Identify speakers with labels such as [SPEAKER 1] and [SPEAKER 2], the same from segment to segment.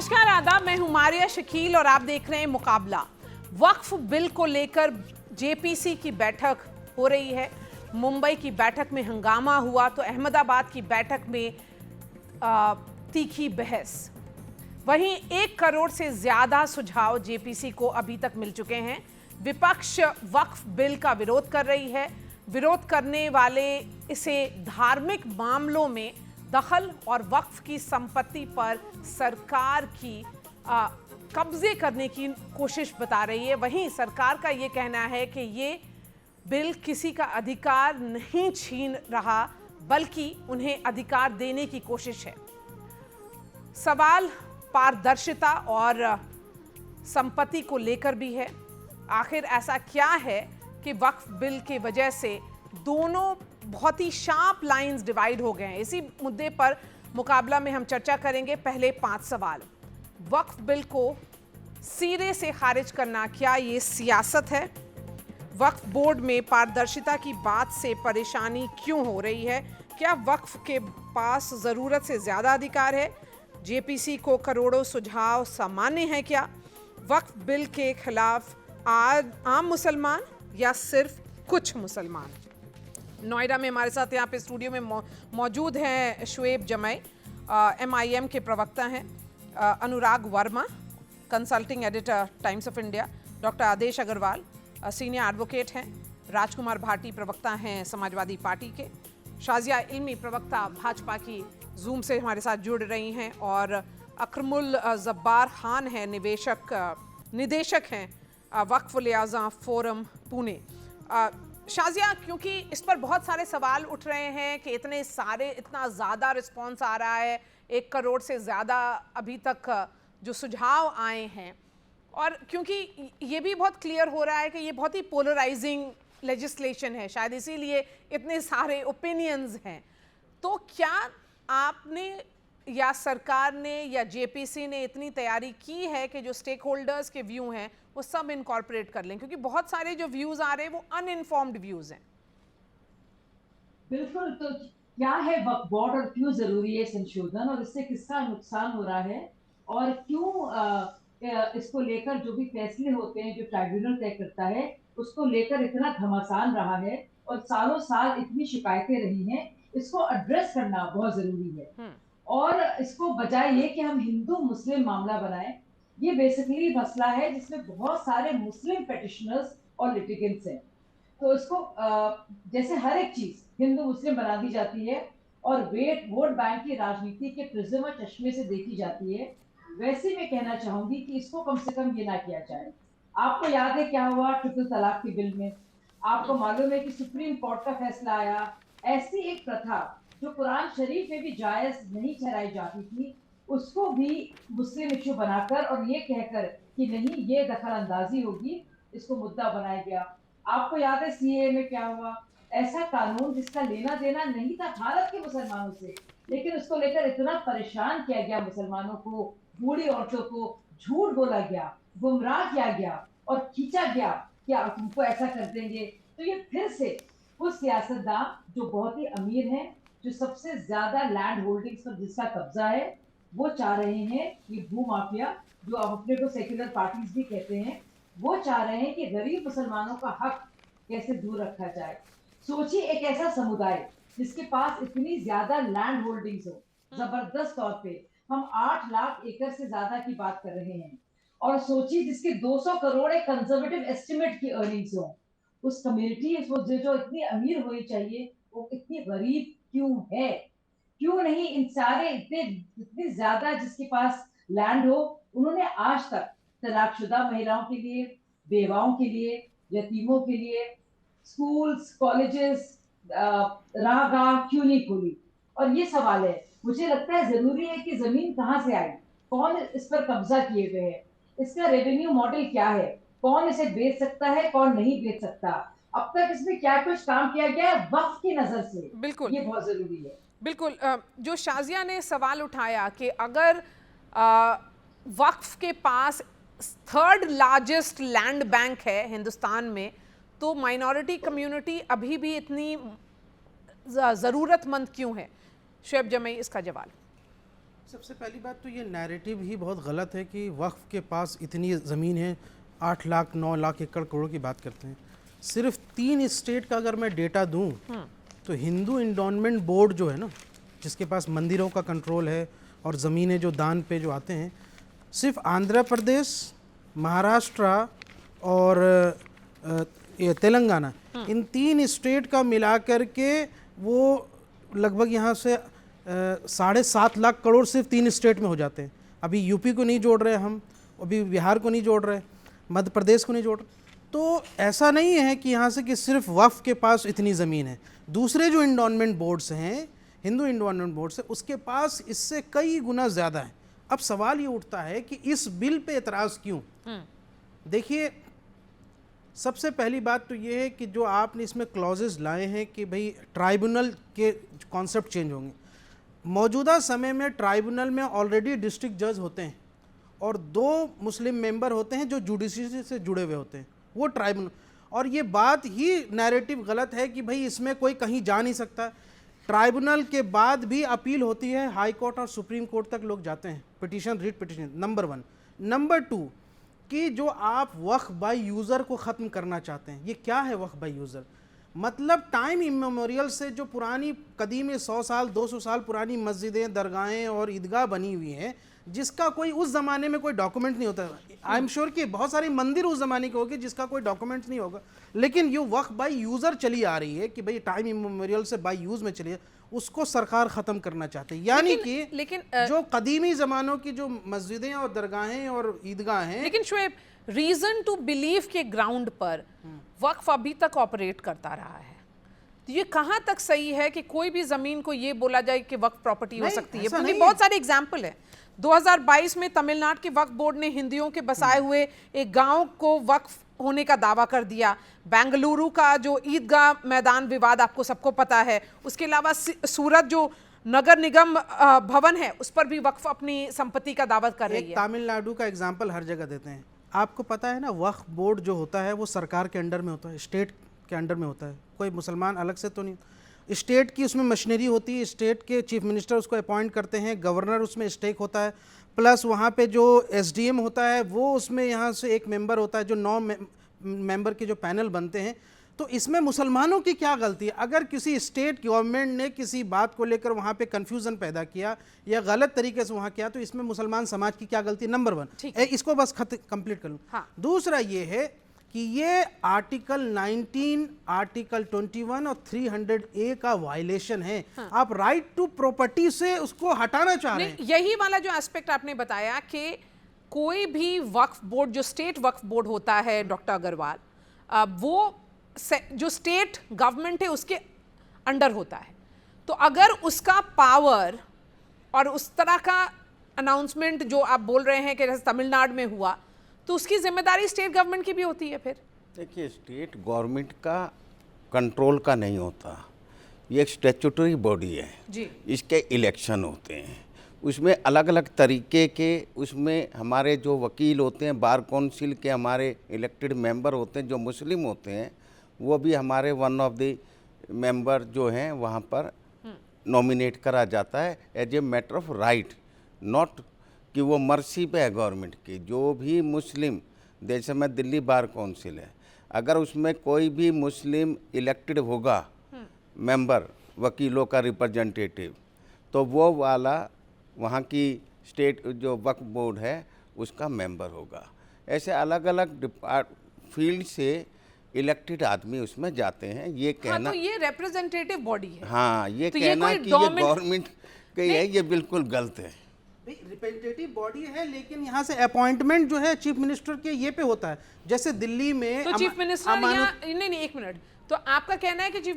[SPEAKER 1] नमस्कार आदाब, मैं हूं मारिया शकील और आप देख रहे हैं मुकाबला। वक्फ बिल को लेकर जेपीसी की बैठक हो रही है। मुंबई की बैठक में हंगामा हुआ तो अहमदाबाद की बैठक में तीखी बहस। वहीं 1 करोड़ से ज्यादा सुझाव जेपीसी को अभी तक मिल चुके हैं। विपक्ष वक्फ बिल का विरोध कर रही है। विरोध करने वाले इसे धार्मिक मामलों में दखल और वक्फ की संपत्ति पर सरकार की कब्जे करने की कोशिश बता रही है। वहीं सरकार का ये कहना है कि ये बिल किसी का अधिकार नहीं छीन रहा, बल्कि उन्हें अधिकार देने की कोशिश है। सवाल पारदर्शिता और संपत्ति को लेकर भी है। आखिर ऐसा क्या है कि वक्फ बिल के वजह से दोनों बहुत ही शार्प लाइंस डिवाइड हो गए हैं। इसी मुद्दे पर मुकाबला में हम चर्चा करेंगे। पहले 5 सवाल। वक्फ बिल को सिरे से खारिज करना, क्या ये सियासत है? वक्फ बोर्ड में पारदर्शिता की बात से परेशानी क्यों हो रही है? क्या वक्फ के पास ज़रूरत से ज़्यादा अधिकार है? जेपीसी को करोड़ों सुझाव सामान्य है क्या? वक्फ बिल के खिलाफ आम मुसलमान या सिर्फ कुछ मुसलमान? नोएडा में हमारे साथ यहाँ पे स्टूडियो में मौजूद हैं शुएब जमई, MIM के प्रवक्ता हैं, Anurag Varma, consulting editor Times of India, doctor Adesh Agrawal, senior advocate हैं, राजकुमार भाटी प्रवक्ता हैं समाजवादी पार्टी के, शाजिया इल्मी प्रवक्ता भाजपा की जूम से हमारे साथ जुड़ रही हैं, और अक्रमुल जब्बार खान हैं, निदेशक हैं वक्फ लिहाजा फोरम पुणे। शाजिया, क्योंकि इस पर बहुत सारे सवाल उठ रहे हैं कि इतना ज़्यादा रिस्पॉन्स आ रहा है, 1 करोड़ से ज़्यादा अभी तक जो सुझाव आए हैं, और क्योंकि ये भी बहुत क्लियर हो रहा है कि ये बहुत ही पोलराइजिंग लेजिस्लेशन है, शायद इसीलिए इतने सारे ओपिनियंस हैं। तो क्या आपने या सरकार ने या जेपीसी ने इतनी तैयारी की है कि जो स्टेक होल्डर्स के व्यू हैं वो सब इनकॉर्पोरेट कर लें? क्योंकि बहुत सारे जो व्यूज आ रहे हैं वो अनइन्फॉर्म्ड व्यूज हैं।
[SPEAKER 2] बिल्कुल। तो क्या है वक्फ बोर्ड और क्यों जरूरी है संशोधन, और इससे किसका नुकसान हो रहा है, और क्यों इसको लेकर जो भी फैसले होते हैं जो ट्राइब्यूनल तय करता है उसको लेकर इतना घमासान रहा है और सालों साल इतनी शिकायतें रही हैं, इसको एड्रेस करना बहुत जरूरी है। और इसको बजाय ये कि हम हिंदू मुस्लिम मामला बनाएं, ये बेसिकली मसला है जिसमें बहुत सारे मुस्लिम पेटिशनर्स और लिटिगेंट्स हैं। तो इसको जैसे हर एक चीज हिंदू मुस्लिम बना दी जाती है और वोट बैंक की राजनीति के प्रिज्म और चश्मे से देखी जाती है, वैसे मैं कहना चाहूंगी कि इसको कम से कम ये ना किया जाए। आपको याद है क्या हुआ ट्रिपल तलाक के बिल में? आपको मालूम है कि सुप्रीम कोर्ट का फैसला आया। ऐसी एक प्रथा जो कुरान शरीफ में भी जायज नहीं ठहराई जाती थी, उसको भी मुस्लिम इश्यू बनाकर और ये कहकर कि नहीं ये दखल अंदाजी होगी, इसको मुद्दा बनाया गया। आपको याद है सीए में क्या हुआ? ऐसा कानून जिसका लेना देना नहीं था भारत के मुसलमानों से, लेकिन उसको लेकर इतना परेशान किया गया मुसलमानों को, बूढ़ी औरतों को झूठ बोला गया, गुमराह किया गया और खींचा गया कि आप तुमको ऐसा कर देंगे। तो ये फिर से वो सियासतदान जो बहुत ही अमीर हैं, जो सबसे ज्यादा लैंड होल्डिंग्स पर जिसका कब्जा है, वो चाह रहे हैं, ये भू माफिया जो अपने को सेक्युलर पार्टीज भी कहते हैं, वो चाह रहे हैं कि गरीब मुसलमानों का हक कैसे दूर रखा जाए। सोचिए एक ऐसा समुदाय जिसके पास इतनी ज्यादा लैंड होल्डिंग्स हो, जबरदस्त तौर पे हम 8 लाख एकड़ से ज्यादा की बात कर रहे हैं, और सोचिए जिसके 200 करोड़ एक कंजर्वेटिव एस्टिमेट की अर्निंग्स हो, उस कम्युनिटी जो इतनी अमीर होनी चाहिए वो इतनी गरीब क्यों है? क्यों नहीं इन सारे इतने ज्यादा जिसके पास लैंड हो, उन्होंने आज तक तलाकशुदा महिलाओं के लिए, बेवाओं के लिए, यतीमों के लिए स्कूल्स, कॉलेजेस, राहगाह क्यों नहीं खोली? और ये सवाल है, मुझे लगता है जरूरी है कि जमीन कहाँ से आई, कौन इस पर कब्जा किए हुए है, इसका रेवेन्यू मॉडल क्या है, कौन इसे बेच सकता है, कौन नहीं बेच सकता, अब तक इसमें क्या कुछ काम किया गया है वक्फ की नजर से,
[SPEAKER 1] बिल्कुल
[SPEAKER 2] ये बहुत जरूरी है।
[SPEAKER 1] बिल्कुल। जो शाजिया ने सवाल उठाया कि अगर वक्फ के पास 3rd लार्जेस्ट लैंड बैंक है हिंदुस्तान में, तो माइनॉरिटी कम्युनिटी अभी भी इतनी ज़रूरतमंद क्यों है? शुएब जमई, इसका जवाब।
[SPEAKER 3] सबसे पहली बात तो ये नैरेटिव ही बहुत गलत है कि वक्फ के पास इतनी ज़मीन है, 8 लाख 9 लाख एकड़ करोड़ की बात करते हैं। सिर्फ 3 स्टेट का अगर मैं डेटा दूं तो हिंदू इंडोनमेंट बोर्ड जो है ना, जिसके पास मंदिरों का कंट्रोल है और ज़मीनें जो दान पे जो आते हैं, सिर्फ आंध्र प्रदेश, महाराष्ट्र और ये तेलंगाना, इन 3 स्टेट का मिला कर के वो लगभग यहाँ से 7.5 लाख करोड़ सिर्फ 3 स्टेट में हो जाते हैं। अभी यूपी को नहीं जोड़ रहे हम, अभी बिहार को नहीं जोड़ रहे, मध्य प्रदेश को नहीं जोड़ रहे। तो ऐसा नहीं है कि यहाँ से कि सिर्फ वक्फ के पास इतनी ज़मीन है। दूसरे जो इंडोनमेंट बोर्ड्स हैं, हिंदू इंडोनमेंट बोर्ड्स है, उसके पास इससे कई गुना ज़्यादा है। अब सवाल ये उठता है कि इस बिल पे एतराज़ क्यों? देखिए, सबसे पहली बात तो ये है कि जो आपने इसमें क्लॉजेस लाए हैं कि भाई ट्राइब्यूनल के कॉन्सेप्ट चेंज होंगे। मौजूदा समय में ट्राइब्यूनल में ऑलरेडी डिस्ट्रिक्ट जज होते हैं और 2 मुस्लिम मेंबर होते हैं जो जुडिशरी से जुड़े हुए होते हैं, वो ट्राइब्यूनल। और ये बात ही नैरेटिव गलत है कि भाई इसमें कोई कहीं जा नहीं सकता। ट्राइब्यूनल के बाद भी अपील होती है, हाई कोर्ट और सुप्रीम कोर्ट तक लोग जाते हैं, petition, writ petition, number 1। Number 2 कि जो आप वक्फ बाय यूज़र को ख़त्म करना चाहते हैं, ये क्या है वक्फ बाय यूज़र? मतलब टाइम इमेमोरियल से जो पुरानी कदीम 100 साल 200 साल पुरानी मस्जिदें, दरगाहें और ईदगाह बनी हुई हैं, जिसका कोई उस ज़माने में कोई डॉक्यूमेंट नहीं होता। आई एम श्योर कि बहुत सारे मंदिर उस ज़माने के होंगे जिसका कोई डॉक्यूमेंट नहीं होगा, लेकिन ये वक्फ बाय यूज़र चली आ रही है कि भाई टाइम इमेमोरियल से बाय यूज़ में चली है, उसको सरकार ख़त्म करना चाहते हैं। यानी कि
[SPEAKER 1] लेकिन
[SPEAKER 3] जो कदीमी ज़मानों की जो मस्जिदें और दरगाहें और ईदगाह हैं,
[SPEAKER 1] लेकिन शोएब, रीजन टू बिलीव के ग्राउंड पर वक्फ अभी तक ऑपरेट करता रहा है। तो ये कहाँ तक सही है कि कोई भी जमीन को ये बोला जाए कि वक्फ प्रॉपर्टी हो सकती है? क्योंकि बहुत सारे एग्जाम्पल है। 2022 में तमिलनाडु के वक्फ बोर्ड ने हिंदुओं के बसाए हुए एक गांव को वक्फ होने का दावा कर दिया। बेंगलुरु का जो ईदगाह मैदान विवाद आपको सबको पता है। उसके अलावा सूरत जो नगर निगम भवन है, उस पर भी वक्फ अपनी संपत्ति का दावा कर रही है।
[SPEAKER 3] तमिलनाडु का एग्जाम्पल हर जगह देते हैं। आपको पता है ना, वक्फ बोर्ड जो होता है वो सरकार के अंडर में होता है, स्टेट के अंडर में होता है, कोई मुसलमान अलग से तो नहीं। स्टेट की उसमें मशीनरी होती है, स्टेट के चीफ मिनिस्टर उसको अपॉइंट करते हैं, गवर्नर उसमें स्टेक होता है, प्लस वहाँ पे जो एसडीएम होता है वो उसमें यहाँ से एक मेंबर होता है, जो 9 मेंबर के जो पैनल बनते हैं। तो इसमें मुसलमानों की क्या गलती है? अगर किसी स्टेट गवर्नमेंट ने किसी बात को लेकर वहाँ पे कन्फ्यूज़न पैदा किया या गलत तरीके से वहाँ किया, तो इसमें मुसलमान समाज की क्या गलती? नंबर 1। इसको बस कंप्लीट कर लूँ। हाँ। दूसरा ये है कि ये आर्टिकल 19, आर्टिकल 21 और 300A का वायलेशन है। हाँ। आप राइट टू प्रॉपर्टी से उसको हटाना चाह रहे हैं।
[SPEAKER 1] यही वाला जो एस्पेक्ट आपने बताया कि कोई भी वक्फ बोर्ड, जो स्टेट वक्फ बोर्ड होता है डॉक्टर अग्रवाल, वो जो स्टेट गवर्नमेंट है उसके अंडर होता है। तो अगर उसका पावर और उस तरह का अनाउंसमेंट जो आप बोल रहे हैं कि जैसे तमिलनाडु में हुआ, तो उसकी जिम्मेदारी स्टेट गवर्नमेंट की भी होती है। फिर
[SPEAKER 4] देखिए, स्टेट गवर्नमेंट का कंट्रोल का नहीं होता, ये एक स्टैट्यूटरी बॉडी है जी। इसके इलेक्शन होते हैं, उसमें अलग अलग तरीके के, उसमें हमारे जो वकील होते हैं, बार काउंसिल के हमारे इलेक्टेड मेंबर होते हैं जो मुस्लिम होते हैं, वो भी हमारे वन ऑफ द मेंबर जो हैं वहाँ पर नॉमिनेट करा जाता है as a matter of right, not कि वो मर्सी पे है गवर्नमेंट की। जो भी मुस्लिम, जैसे में दिल्ली बार काउंसिल है, अगर उसमें कोई भी मुस्लिम इलेक्टेड होगा मेंबर, वकीलों का रिप्रेजेंटेटिव, तो वो वाला वहाँ की स्टेट जो वक्फ बोर्ड है उसका मेंबर होगा। ऐसे अलग अलग फील्ड से इलेक्टेड आदमी उसमें जाते हैं। ये कहना,
[SPEAKER 1] हाँ, तो ये रिप्रेजेंटेटिव बॉडी है।
[SPEAKER 4] हाँ, ये
[SPEAKER 1] तो
[SPEAKER 4] कहना कि ये गवर्नमेंट के है, ये बिल्कुल गलत है।
[SPEAKER 3] रिप्रेजेंटेटिव बॉडी है, लेकिन यहाँ से अपॉइंटमेंट जो है चीफ मिनिस्टर के ये पे होता है। जैसे दिल्ली में
[SPEAKER 1] तो चीफ मिनिस्टर नहीं, एक मिनट, तो आपका कहना है कि चीफ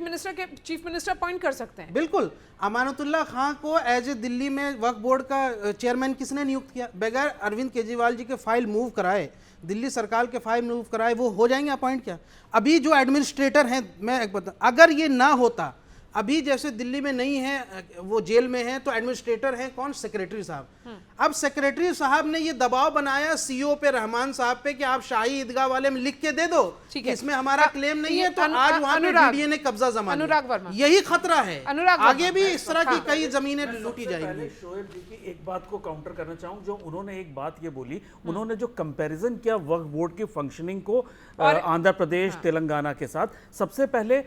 [SPEAKER 1] मिनिस्टर अपॉइंट कर सकते हैं?
[SPEAKER 3] बिल्कुल। अमानतुल्लाह खां को एज ए दिल्ली में वक्फ बोर्ड का चेयरमैन किसने नियुक्त किया? बगैर अरविंद केजरीवाल जी के फाइल मूव कराए, दिल्ली सरकार के फाइल मूव कराए, वो हो जाएंगे अपॉइंट? क्या अभी जो एडमिनिस्ट्रेटर हैं, मैं एक बता, अगर ये ना होता अभी जैसे दिल्ली में नहीं है, वो जेल में है, तो एडमिनिस्ट्रेटर हैं कौन? सेक्रेटरी साहब। अब सेक्रेटरी साहब ने ये दबाव बनाया सीईओ पे, रहमान साहब पे, कि आप शाही ईदगाह वाले में लिख के दे दो कि इसमें हमारा क्लेम नहीं है, तो आज वहां पे डीडीए ने कब्जा जमा लिया। यही खतरा है, आगे भी इस तरह की कई जमीनें लूटी जाएंगी।
[SPEAKER 5] शोएब जी की एक बात को काउंटर करना चाहूँ, जो उन्होंने एक बात ये बोली, उन्होंने जो कंपैरिजन किया वक्फ बोर्ड की फंक्शनिंग को आंध्र प्रदेश तेलंगाना के साथ, सबसे पहले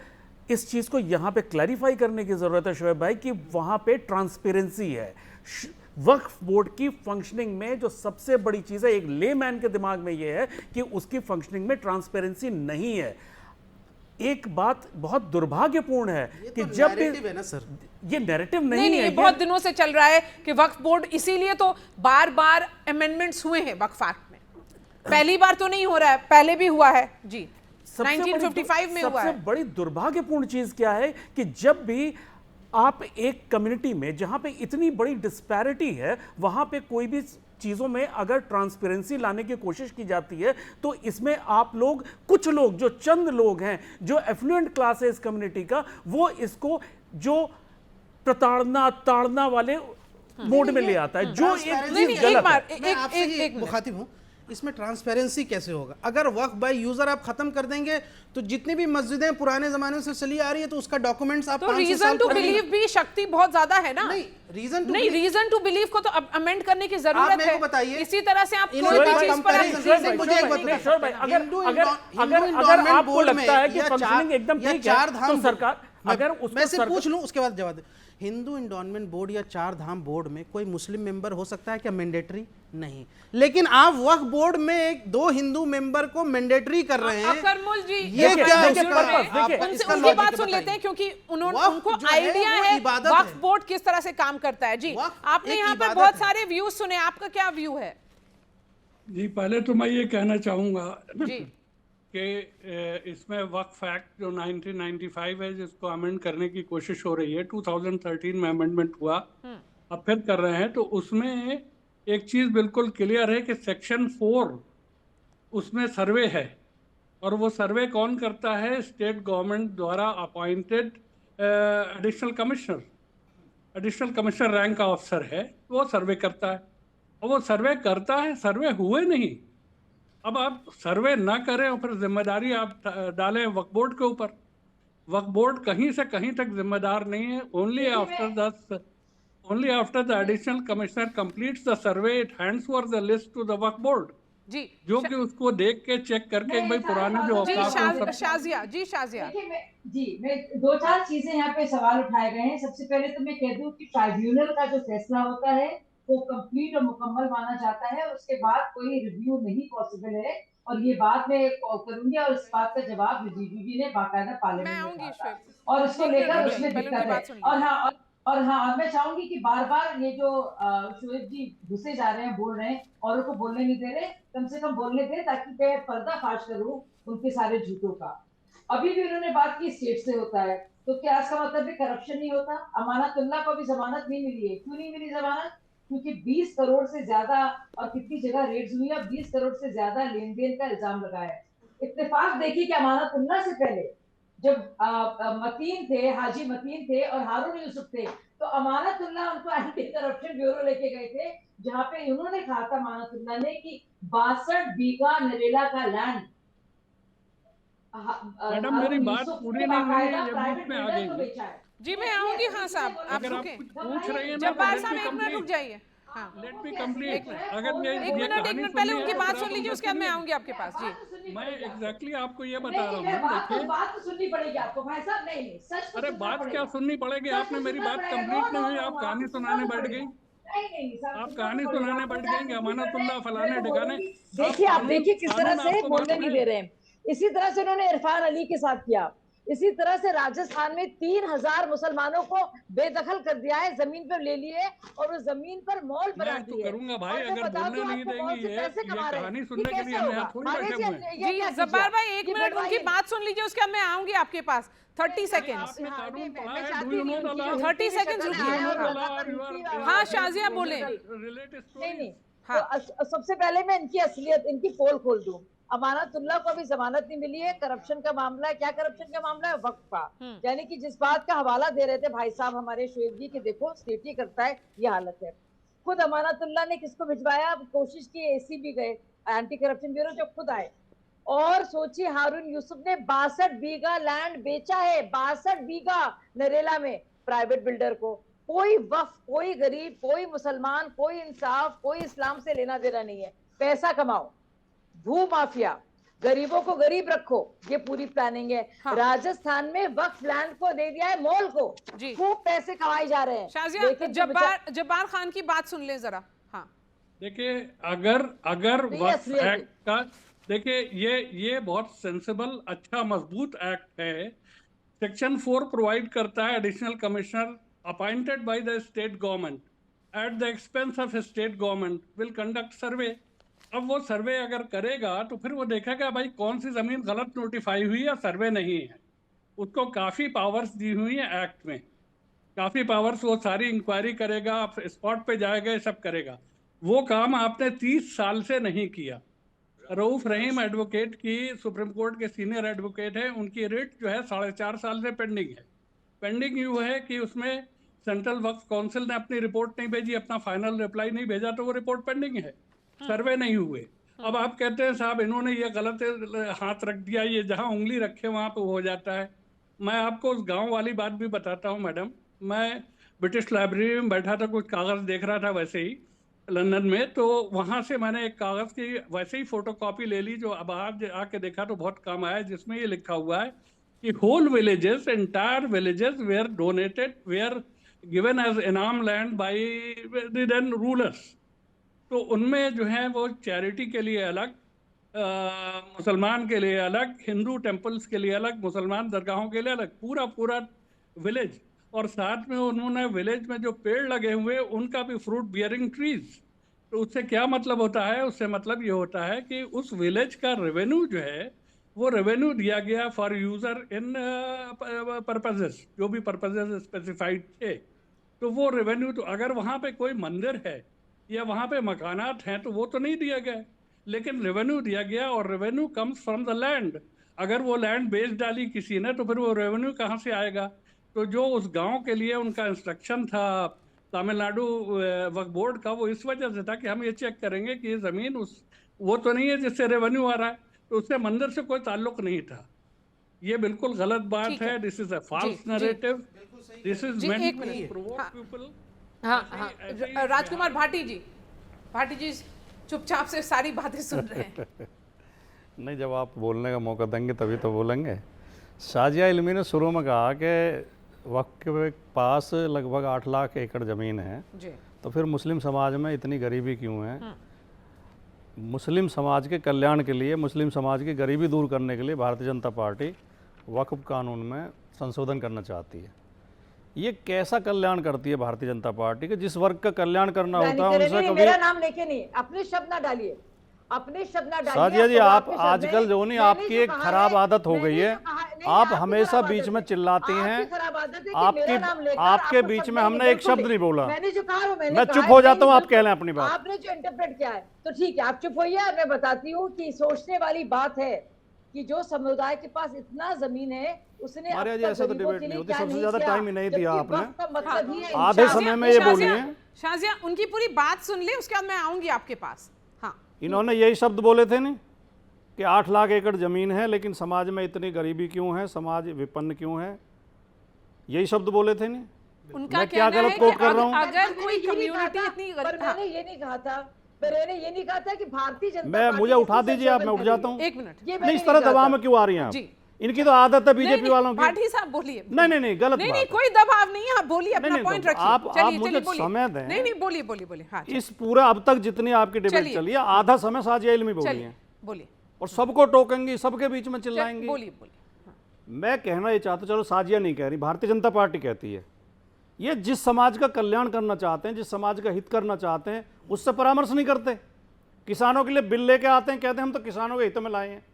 [SPEAKER 5] इस चीज को यहां पे क्लैरिफाई करने की जरूरत है शोएब भाई कि वहां पे ट्रांसपेरेंसी है। वक्फ बोर्ड की फंक्शनिंग में जो सबसे बड़ी चीज है, एक लेमैन के दिमाग में यह है कि उसकी फंक्शनिंग में ट्रांसपेरेंसी नहीं है। एक बात बहुत दुर्भाग्यपूर्ण है कि
[SPEAKER 3] तो
[SPEAKER 5] जब
[SPEAKER 3] नैरेटिव है ना सर,
[SPEAKER 5] ये नैरेटिव नहीं है,
[SPEAKER 1] बहुत दिनों से चल रहा है कि वक्फ बोर्ड, इसीलिए तो बार बार अमेंडमेंट्स हुए हैं वक्फ एक्ट में। पहली बार तो नहीं हो रहा है, पहले भी हुआ है जी, 1955 में हुआ है।
[SPEAKER 5] सबसे बड़ी दुर्भाग्यपूर्ण चीज क्या है कि जब भी आप एक कम्युनिटी में जहां पे इतनी बड़ी डिस्पैरिटी है, वहां पे कोई भी चीजों में अगर ट्रांसपेरेंसी लाने की कोशिश की जाती है, तो इसमें आप लोग, कुछ लोग, जो चंद लोग हैं, जो एफ्लुएंट क्लास है इस कम्युनिटी का, वो इसको जो प्रताड़ना ताड़ना वाले मोड में ले आता है, जो एक चीज गलत है।
[SPEAKER 3] मैं आपसे ही एक मुखातिब हूं, इसमें ट्रांसपेरेंसी कैसे होगा? अगर वक्फ बाय यूजर आप खत्म कर देंगे तो जितनी भी मस्जिदें पुराने जमाने से चली आ रही है, तो उसका डॉक्यूमेंट्स आप
[SPEAKER 1] तो रीजन टू बिलीव भी शक्ति बहुत ज्यादा है ना।
[SPEAKER 3] नहीं,
[SPEAKER 1] रीजन टू बिलीव को तो अमेंड करने की जरूरत है।
[SPEAKER 3] मेरे को बताइए,
[SPEAKER 1] इसी तरह से आप कोई
[SPEAKER 3] इन्होंने
[SPEAKER 1] भी चीज पर
[SPEAKER 3] मुझे एक बात बताइए,
[SPEAKER 5] अगर आपको लगता है कि फंक्शनिंग एकदम ठीक है, तो सरकार अगर
[SPEAKER 3] मैं से पूछ लूं, उसके बाद जवाब दे। हिंदू इंडोनमेंट बोर्ड या चार धाम बोर्ड में कोई मुस्लिम मेंबर हो सकता है क्या मैंडेटरी? नहीं। लेकिन आप वक्फ बोर्ड में एक दो हिंदू मेंबर को मैंडेटरी कर रहे हैं।
[SPEAKER 1] अकरमुल जी,
[SPEAKER 3] ये क्या है?
[SPEAKER 1] उनकी बात सुन लेते हैं, क्योंकि उनको आइडिया है वक्फ बोर्ड किस तरह से काम करता है। जी, आपने यहाँ पर बहुत सारे व्यूज सुने, आपका क्या व्यू है?
[SPEAKER 6] जी, पहले तो मैं ये कहना चाहूंगा
[SPEAKER 1] जी
[SPEAKER 6] कि इसमें वक्फ एक्ट जो 1995 है, जिसको अमेंड करने की कोशिश हो रही है, 2013 में अमेंडमेंट हुआ, अब फिर कर रहे हैं, तो उसमें एक चीज़ बिल्कुल क्लियर है कि सेक्शन 4 उसमें सर्वे है, और वो सर्वे कौन करता है? स्टेट गवर्नमेंट द्वारा अपॉइंटेड एडिशनल कमिश्नर रैंक का अफसर है, वो सर्वे करता है, और वो सर्वे करता है, सर्वे हुए नहीं। अब आप सर्वे ना करें और फिर जिम्मेदारी आप डालें वक्फ बोर्ड के ऊपर। वक्फ बोर्ड कहीं से कहीं तक जिम्मेदार नहीं है। Only after the additional commissioner completes the survey, it hands over the list to the Waqf board,
[SPEAKER 1] जी,
[SPEAKER 6] जो कि उसको देख के चेक करके भाई पुराने जो
[SPEAKER 1] शाजिया
[SPEAKER 2] जी, मैं दो चार चीजें यहाँ पे सवाल उठाए गए हैं। सबसे पहले तो मैं कह दूं कि ट्राइब्यूनल का जो फैसला होता है वो कंप्लीट और मुकम्मल माना जाता है, उसके बाद कोई रिव्यू नहीं पॉसिबल है, और ये बात मैं करूंगी, और इस बात का जवाब रिजिजू जी ने बाकायदा पार्लियामेंट में दिया, और उसको लेकर उसमें दिक्कत है। और हाँ, मैं चाहूंगी कि बार बार ये जो शोएब जी घुसे जा रहे हैं, बोल रहे हैं, औरों को बोलने नहीं दे रहे, कम से कम बोलने दे, ताकि मैं पर्दाफाश करूं उनके सारे झूठों का। अभी भी उन्होंने बात की स्टेट से होता है, तो क्या इसका मतलब करप्शन नहीं होता? अमानतुल्लाह को भी जमानत नहीं मिली है। क्यों नहीं मिली जमानत? क्योंकि 20 करोड़ से ज्यादा, और कितनी जगह रेड्स हुई है, 20 करोड़ से ज्यादा लेन देन का इल्जाम लगाया है। इत्तेफाक देखिए कि अमानतुल्लाह से पहले जब मतीन थे, हाजी मतीन थे और हारून यूसुफ थे, तो अमानतुल्लाह उनको एंटी करप्शन ब्यूरो लेके गए थे, जहां पे उन्होंने कहा था अमानतुल्लाह ने कि 62 बीघा नरेला का लैंड,
[SPEAKER 6] मैडम मेरी बात पूरी नहीं हुई है, ये बीच में आ गई।
[SPEAKER 1] जी, मैं आऊंगी। हाँ साहब, आप
[SPEAKER 6] अगर आप कुछ पूछ रही हैं ना,
[SPEAKER 1] जब्बार साहब एक मिनट रुक जाइए। हाँ,
[SPEAKER 6] लेट मी कंप्लीट। अगर
[SPEAKER 1] एक मिनट पहले उनकी बात सुन लीजिए, उसके बाद मैं आऊंगी आपके पास। जी,
[SPEAKER 6] मैं एग्जैक्टली आपको ये बता रहा हूँ। देखिए,
[SPEAKER 2] बात तो सुननी पड़ेगी आपको भाई साहब। नहीं, सच।
[SPEAKER 6] अरे बात क्या सुननी पड़ेगी? आपने मेरी बात कंप्लीट नहीं हुई, आप कहानी सुनाने बैठ गई। आप कहानी सुनाने बैठ गई, अमानतुल्लाह फलाने ठिकाने।
[SPEAKER 2] देखिए, आप देखिए किस तरह से बोलने नहीं दे रहे हैं। इसी तरह से उन्होंने इरफान अली के साथ किया। इसी तरह से राजस्थान में 3000 मुसलमानों को बेदखल कर दिया है, जमीन पर ले लिए और उस जमीन पर मॉल बना दिए।
[SPEAKER 6] करूंगा भाई, अगर बोलने नहीं देंगे ये कहानी सुनने के लिए हम यहाँ थोड़ी बैठे हुए हैं।
[SPEAKER 1] जी जब्बार भाई, एक मिनट उनकी बात सुन लीजिए, उसके बाद मैं आऊंगी आपके पास। 30 सेकेंड्स 30 सेकेंड्स रुकिए। हाँ शाजिया बोले। हाँ।
[SPEAKER 2] तो सबसे पहले मैं इनकी असलियत, इनकी पोल खोल दूं। अमानतुल्लाह को अभी जमानत नहीं मिली है, करप्शन का मामला है। क्या करप्शन का मामला है? वक्फ का। यानी कि जिस बात का हवाला दे रहे थे भाई साहब हमारे शोएब जी कि देखो स्टेट ही करता है, ये हालत है। खुद अमानतुल्लाह ने किसको भिजवाया? कोशिश की, एसीबी गए, एंटी करप्शन ब्यूरो, जो खुद आए। और सोचिए हारून यूसुफ ने 62 बीघा लैंड बेचा है, 62 बीघा नरेला में, प्राइवेट बिल्डर को। कोई वक्फ, कोई गरीब, कोई मुसलमान, कोई इंसाफ, कोई इस्लाम से लेना देना नहीं है। पैसा कमाओ, भू माफिया, गरीबों को गरीब रखो, ये पूरी प्लानिंग है।
[SPEAKER 1] हाँ।
[SPEAKER 2] राजस्थान में वक्फ लैंड को दे दिया है मॉल को,
[SPEAKER 1] जी।
[SPEAKER 2] खूब पैसे कमाए जा रहे हैं।
[SPEAKER 1] शाजिया,
[SPEAKER 2] लेकिन जो
[SPEAKER 1] जब्बार खान की बात सुन ले जरा। हाँ,
[SPEAKER 6] देखिए, अगर
[SPEAKER 2] नहीं,
[SPEAKER 6] वक्फ
[SPEAKER 2] असलियत है।
[SPEAKER 6] एक्ट का, देखिए ये बहुत सेंसिबल, अच्छा, मजबूत एक्ट है। सेक्शन 4 प्रोवाइड करता है additional commissioner appointed by the state government at the expense of state government will conduct survey. अब वो सर्वे अगर करेगा तो फिर वो देखेगा भाई कौन सी जमीन गलत नोटिफाई हुई या सर्वे नहीं है। उसको काफी पावर्स दी हुई है एक्ट में, काफी पावर्स। वो सारी इंक्वायरी करेगा, आप स्पॉट पे जाएगा, ये सब करेगा। वो काम आपने 30 साल से नहीं किया। रऊफ रहीम एडवोकेट की, सुप्रीम कोर्ट के सीनियर एडवोकेट है, उनकी रिट जो है 4.5 साल से पेंडिंग है। पेंडिंग यूँ है कि उसमें सेंट्रल वक्फ काउंसिल ने अपनी रिपोर्ट नहीं भेजी, अपना फाइनल रिप्लाई नहीं भेजा, तो वो रिपोर्ट पेंडिंग है, सर्वे नहीं हुए। अब आप कहते हैं साहब इन्होंने ये गलत हाथ रख दिया, ये जहाँ उंगली रखे वहाँ पे हो जाता है। मैं आपको उस गांव वाली बात भी बताता हूँ मैडम। मैं ब्रिटिश लाइब्रेरी में बैठा था, कुछ कागज़ देख रहा था वैसे ही लंदन में, तो वहाँ से मैंने एक कागज़ की वैसे ही फोटोकॉपी ले ली, जो अब आज आके देखा तो बहुत काम आया, जिसमें ये लिखा हुआ है कि whole villages, entire villages were donated, were given as inam land by the then rulers. तो उनमें जो है वो चैरिटी के लिए अलग, मुसलमान के लिए अलग, हिंदू टेम्पल्स के लिए अलग, मुसलमान दरगाहों के लिए अलग, पूरा विलेज। और साथ में उन्होंने विलेज में जो पेड़ लगे हुए उनका भी फ्रूट बियरिंग ट्रीज। तो उससे क्या मतलब होता है? उससे मतलब ये होता है कि उस विलेज का रेवेन्यू जो है वो रेवेन्यू दिया गया फॉर यूजर इन पर्पजेस, जो भी पर्पजेस स्पेसिफाइड थे। तो वो रेवेन्यू, तो अगर वहाँ पे कोई मंदिर है या वहाँ पे मकानात हैं तो वो तो नहीं दिया गया, लेकिन रेवेन्यू दिया गया, और revenue comes from the land. अगर वो लैंड बेच डाली किसी ने तो फिर वो रेवेन्यू कहाँ से आएगा? तो जो उस गांव के लिए उनका इंस्ट्रक्शन था तमिलनाडु वक्फ बोर्ड का, वो इस वजह से था कि हम ये चेक करेंगे कि ये ज़मीन वो तो नहीं है जिससे रेवेन्यू आ रहा है, तो उससे मंदिर से कोई ताल्लुक नहीं था। ये बिल्कुल गलत बात है। This is a false narrative, this is meant to provoke people.
[SPEAKER 1] हाँ, राजकुमार भाटी जी चुपचाप से सारी बातें सुन रहे हैं।
[SPEAKER 7] नहीं, जब आप बोलने का मौका देंगे तभी तो बोलेंगे। शाजिया इल्मी ने शुरू में कहा कि वक्फ के पास लगभग 8 लाख एकड़ ज़मीन है
[SPEAKER 1] जी।
[SPEAKER 7] तो फिर मुस्लिम समाज में इतनी गरीबी क्यों है? मुस्लिम समाज के कल्याण के लिए, मुस्लिम समाज की गरीबी दूर करने के लिए भारतीय जनता पार्टी वक्फ कानून में संशोधन करना चाहती है। ये कैसा कल्याण करती है भारतीय जनता पार्टी के? जिस वर्ग का कल्याण करना होता है उनसे कभी,
[SPEAKER 2] मेरा नाम लेके नहीं, अपने शब्द ना डालिए, अपने शब्द ना डालिए।
[SPEAKER 7] साजिया जी, आप आजकल जो नहीं, आपकी एक खराब आदत हो गई है, आप हमेशा बीच में चिल्लाती हैं। आपके बीच में हमने एक शब्द नहीं बोला,
[SPEAKER 2] मैंने जो कहा वो मैंने
[SPEAKER 7] मैं चुप हो जाता हूँ, आप कह लें अपनी बात।
[SPEAKER 2] आपने जो इंटरप्रेट किया है तो ठीक है, आप चुप होइए। और मैं बताती हूँ कि सोचने वाली बात है कि जो समुदाय के पास इतना जमीन है उसने
[SPEAKER 7] मारिया जी, ऐसा तो डिबेट नहीं होती, सबसे ज्यादा टाइम ही नहीं दिया आपने,
[SPEAKER 2] मतलब ही है
[SPEAKER 7] आधे समय में ये बोली है।
[SPEAKER 1] शाजिया, उनकी पूरी बात सुन ले, उसके बाद मैं आऊंगी आपके पास। हाँ,
[SPEAKER 7] इन्होंने यही शब्द बोले थे नहीं कि 8 लाख एकड़ जमीन है लेकिन समाज में इतनी गरीबी क्यों है, समाज विपन्न क्यों है, यही शब्द बोले थे नहीं?
[SPEAKER 1] उनका
[SPEAKER 7] मैं क्या
[SPEAKER 1] कहना
[SPEAKER 7] गलत
[SPEAKER 1] है
[SPEAKER 7] कोट
[SPEAKER 1] कि
[SPEAKER 7] कर रहा हूँ?
[SPEAKER 1] अगर कोई कम्युनिटी इतनी
[SPEAKER 2] पर मैंने ये नहीं कहा था, मैंने ये नहीं कहा था कि भारतीय जनता
[SPEAKER 7] मैं, मुझे उठा दीजिए आप, मैं उठ जाता हूँ।
[SPEAKER 1] एक मिनट,
[SPEAKER 7] नहीं, इस तरह दबाव में क्यों आ रही हैं आप?
[SPEAKER 1] जी।
[SPEAKER 7] इनकी तो आदत है बीजेपी वालों की।
[SPEAKER 1] भाटी साहब बोलिए।
[SPEAKER 7] नहीं, गलत
[SPEAKER 1] नहीं,
[SPEAKER 7] बात है।
[SPEAKER 1] कोई दबाव नहीं है, आप बोलिए, अपना पॉइंट रखिए।
[SPEAKER 7] आप
[SPEAKER 1] चलिए
[SPEAKER 7] मुझे
[SPEAKER 1] बोलिए।
[SPEAKER 7] समय दें।
[SPEAKER 1] नहीं, बोलिए। हाँ,
[SPEAKER 7] इस पूरा अब तक जितनी आपकी डिबेट चली है, आधा समय साजिया इल्मी बोली है,
[SPEAKER 1] बोलिए,
[SPEAKER 7] और सबको टोकेंगी, सबके बीच में चिल्लाएंगी।
[SPEAKER 1] बोलिए।
[SPEAKER 7] मैं कहना ये चाहता, चलो साजिया नहीं कह रही, भारतीय जनता पार्टी कहती है, ये जिस समाज का कल्याण करना चाहते हैं, जिस समाज का हित करना चाहते हैं, उससे परामर्श नहीं करते। किसानों के लिए बिल लेके आते हैं, कहते हैं हम तो किसानों के हित में लाए हैं।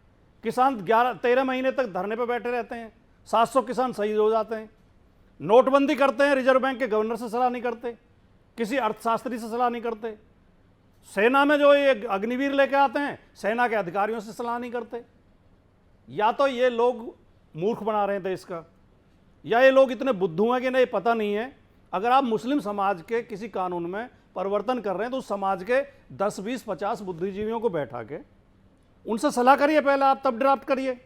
[SPEAKER 7] किसान 13 महीने तक धरने पर बैठे रहते हैं, 700 किसान शहीद हो जाते हैं। नोटबंदी करते हैं, रिजर्व बैंक के गवर्नर से सलाह नहीं करते, किसी अर्थशास्त्री से सलाह नहीं करते। सेना में जो ये अग्निवीर लेके आते हैं, सेना के अधिकारियों से सलाह नहीं करते। या तो ये लोग मूर्ख बना रहे हैं देश का, या ये लोग इतने बुद्धू हैं कि नहीं पता नहीं है। अगर आप मुस्लिम समाज के किसी कानून में परिवर्तन कर रहे हैं तो उस समाज के 10, 20, 50 बुद्धिजीवियों को बैठा के उनसे सलाह करिए पहले, आप तब ड्राफ्ट करिए।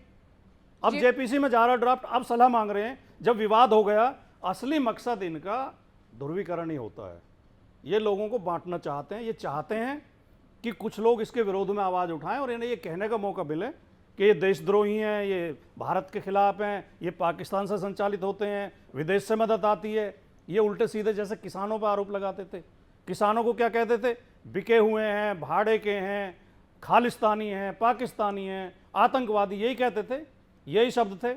[SPEAKER 7] अब जेपीसी में जा रहा ड्राफ्ट, अब सलाह मांग रहे हैं। जब विवाद हो गया, असली मकसद इनका ध्रुवीकरण ही होता है। ये लोगों को बांटना चाहते हैं। ये चाहते हैं कि कुछ लोग इसके विरोध में आवाज़ उठाएं और इन्हें ये कहने का मौका मिले कि ये देशद्रोही हैं, ये भारत के खिलाफ हैं, ये पाकिस्तान से संचालित होते हैं, विदेश से मदद आती है। ये उल्टे सीधे जैसे किसानों पर आरोप लगाते थे। किसानों को क्या कहते थे? बिके हुए हैं, भाड़े के हैं, खालिस्तानी हैं, पाकिस्तानी हैं, आतंकवादी, यही कहते थे, यही शब्द थे।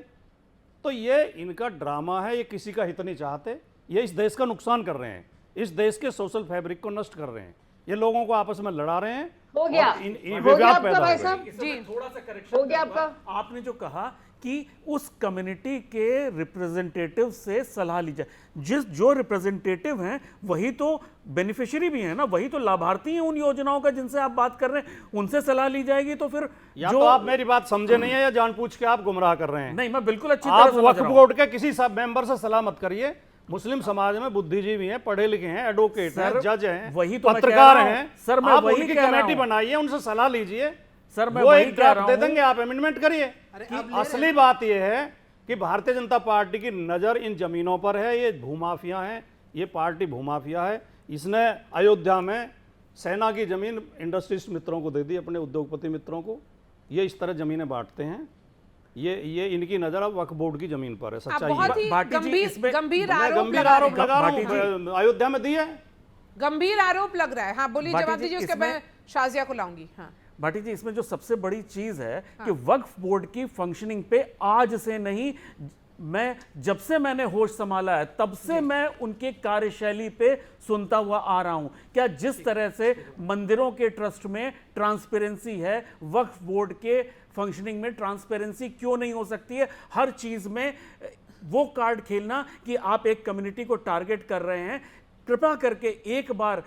[SPEAKER 7] तो ये इनका ड्रामा है। ये किसी का हित नहीं चाहते। ये इस देश का नुकसान कर रहे हैं, इस देश के सोशल फैब्रिक को नष्ट कर रहे हैं। ये लोगों को आपस में लड़ा रहे हैं।
[SPEAKER 2] हो गया,
[SPEAKER 7] और इन
[SPEAKER 2] हो गया
[SPEAKER 7] विवाद
[SPEAKER 2] आपका
[SPEAKER 7] पैदा
[SPEAKER 2] भाई
[SPEAKER 7] हो
[SPEAKER 2] साहब?
[SPEAKER 7] गए।
[SPEAKER 5] जी, थोड़ा सा करेक्शन
[SPEAKER 2] हो गया आपका?
[SPEAKER 5] आपने जो कहा कि उस कम्युनिटी के रिप्रेजेंटेटिव से सलाह ली जाए। जो रिप्रेजेंटेटिव हैं वही तो बेनिफिशियरी भी हैं ना, वही तो लाभार्थी हैं उन योजनाओं का जिनसे आप बात कर रहे हैं। उनसे सलाह ली जाएगी तो फिर
[SPEAKER 7] या तो आप मेरी बात समझे नहीं है या जानबूझ के आप गुमराह कर रहे हैं।
[SPEAKER 5] नहीं, मैं बिल्कुल अच्छी
[SPEAKER 7] आप
[SPEAKER 5] तरह समझ
[SPEAKER 7] वक्फ
[SPEAKER 5] रहा हूं।
[SPEAKER 7] बोर्ड के किसी सब मेंबर से सलाह मत करिए। मुस्लिम समाज में बुद्धिजीवी हैं, पढ़े लिखे हैं, एडवोकेट हैं, जज हैं,
[SPEAKER 5] वही तो मैं कह
[SPEAKER 7] पत्रकार
[SPEAKER 5] रहा हूं।
[SPEAKER 7] हैं।
[SPEAKER 5] सर, मैं
[SPEAKER 7] आप
[SPEAKER 5] वही
[SPEAKER 7] उनकी
[SPEAKER 5] कह रहा
[SPEAKER 7] कमेटी
[SPEAKER 5] हूं।
[SPEAKER 7] बनाइए, उनसे सलाह लीजिए।
[SPEAKER 5] सर, मैं
[SPEAKER 7] वो
[SPEAKER 5] वही
[SPEAKER 7] एक
[SPEAKER 5] कह
[SPEAKER 7] ड्राफ्ट
[SPEAKER 5] रहा
[SPEAKER 7] दे
[SPEAKER 5] हूं।
[SPEAKER 7] देंगे, आप अमेंडमेंट करिए। असली बात यह है कि भारतीय जनता पार्टी की नजर इन जमीनों पर है। ये भूमाफिया हैं, ये पार्टी भूमाफिया है। इसने अयोध्या में सेना की जमीन इंडस्ट्रिस्ट मित्रों को दे दी, अपने उद्योगपति मित्रों को। ये इस तरह जमीनें बांटते हैं। ये इनकी नजर अब वक्फ बोर्ड की जमीन पर है।
[SPEAKER 1] आप
[SPEAKER 7] सच्चाई
[SPEAKER 1] बहुत
[SPEAKER 7] है।
[SPEAKER 1] ही
[SPEAKER 5] भाटी जी,
[SPEAKER 1] गंभीर
[SPEAKER 5] इसमें-
[SPEAKER 1] गंभीर
[SPEAKER 7] मैं
[SPEAKER 1] आरोप
[SPEAKER 7] गंभीर
[SPEAKER 1] लगा रहे
[SPEAKER 7] आरोप
[SPEAKER 1] हैं।
[SPEAKER 7] लगा रहा
[SPEAKER 5] भाटी
[SPEAKER 7] हूं। अयोध्या में दी है।
[SPEAKER 1] गंभीर आरोप लग रहा है। हाँ बोलिए,
[SPEAKER 5] भाटी
[SPEAKER 1] जवाब
[SPEAKER 5] जी,
[SPEAKER 1] दीजिए, उसके
[SPEAKER 5] इसमें-
[SPEAKER 1] बाद शाजिया को लाऊंगी। हाँ
[SPEAKER 5] भाटी जी, इसमें जो सबसे बड़ी चीज है कि वक्फ बोर्ड की फंक्शनिंग पे आज से नहीं, मैं जब से मैंने होश संभाला है तब से मैं उनके कार्यशैली पे सुनता हुआ आ रहा हूं। क्या जिस तरह से मंदिरों के ट्रस्ट में ट्रांसपेरेंसी है, वक्फ बोर्ड के फंक्शनिंग में ट्रांसपेरेंसी क्यों नहीं हो सकती है? हर चीज में वो कार्ड खेलना कि आप एक कम्युनिटी को टारगेट कर रहे हैं। कृपा करके एक बार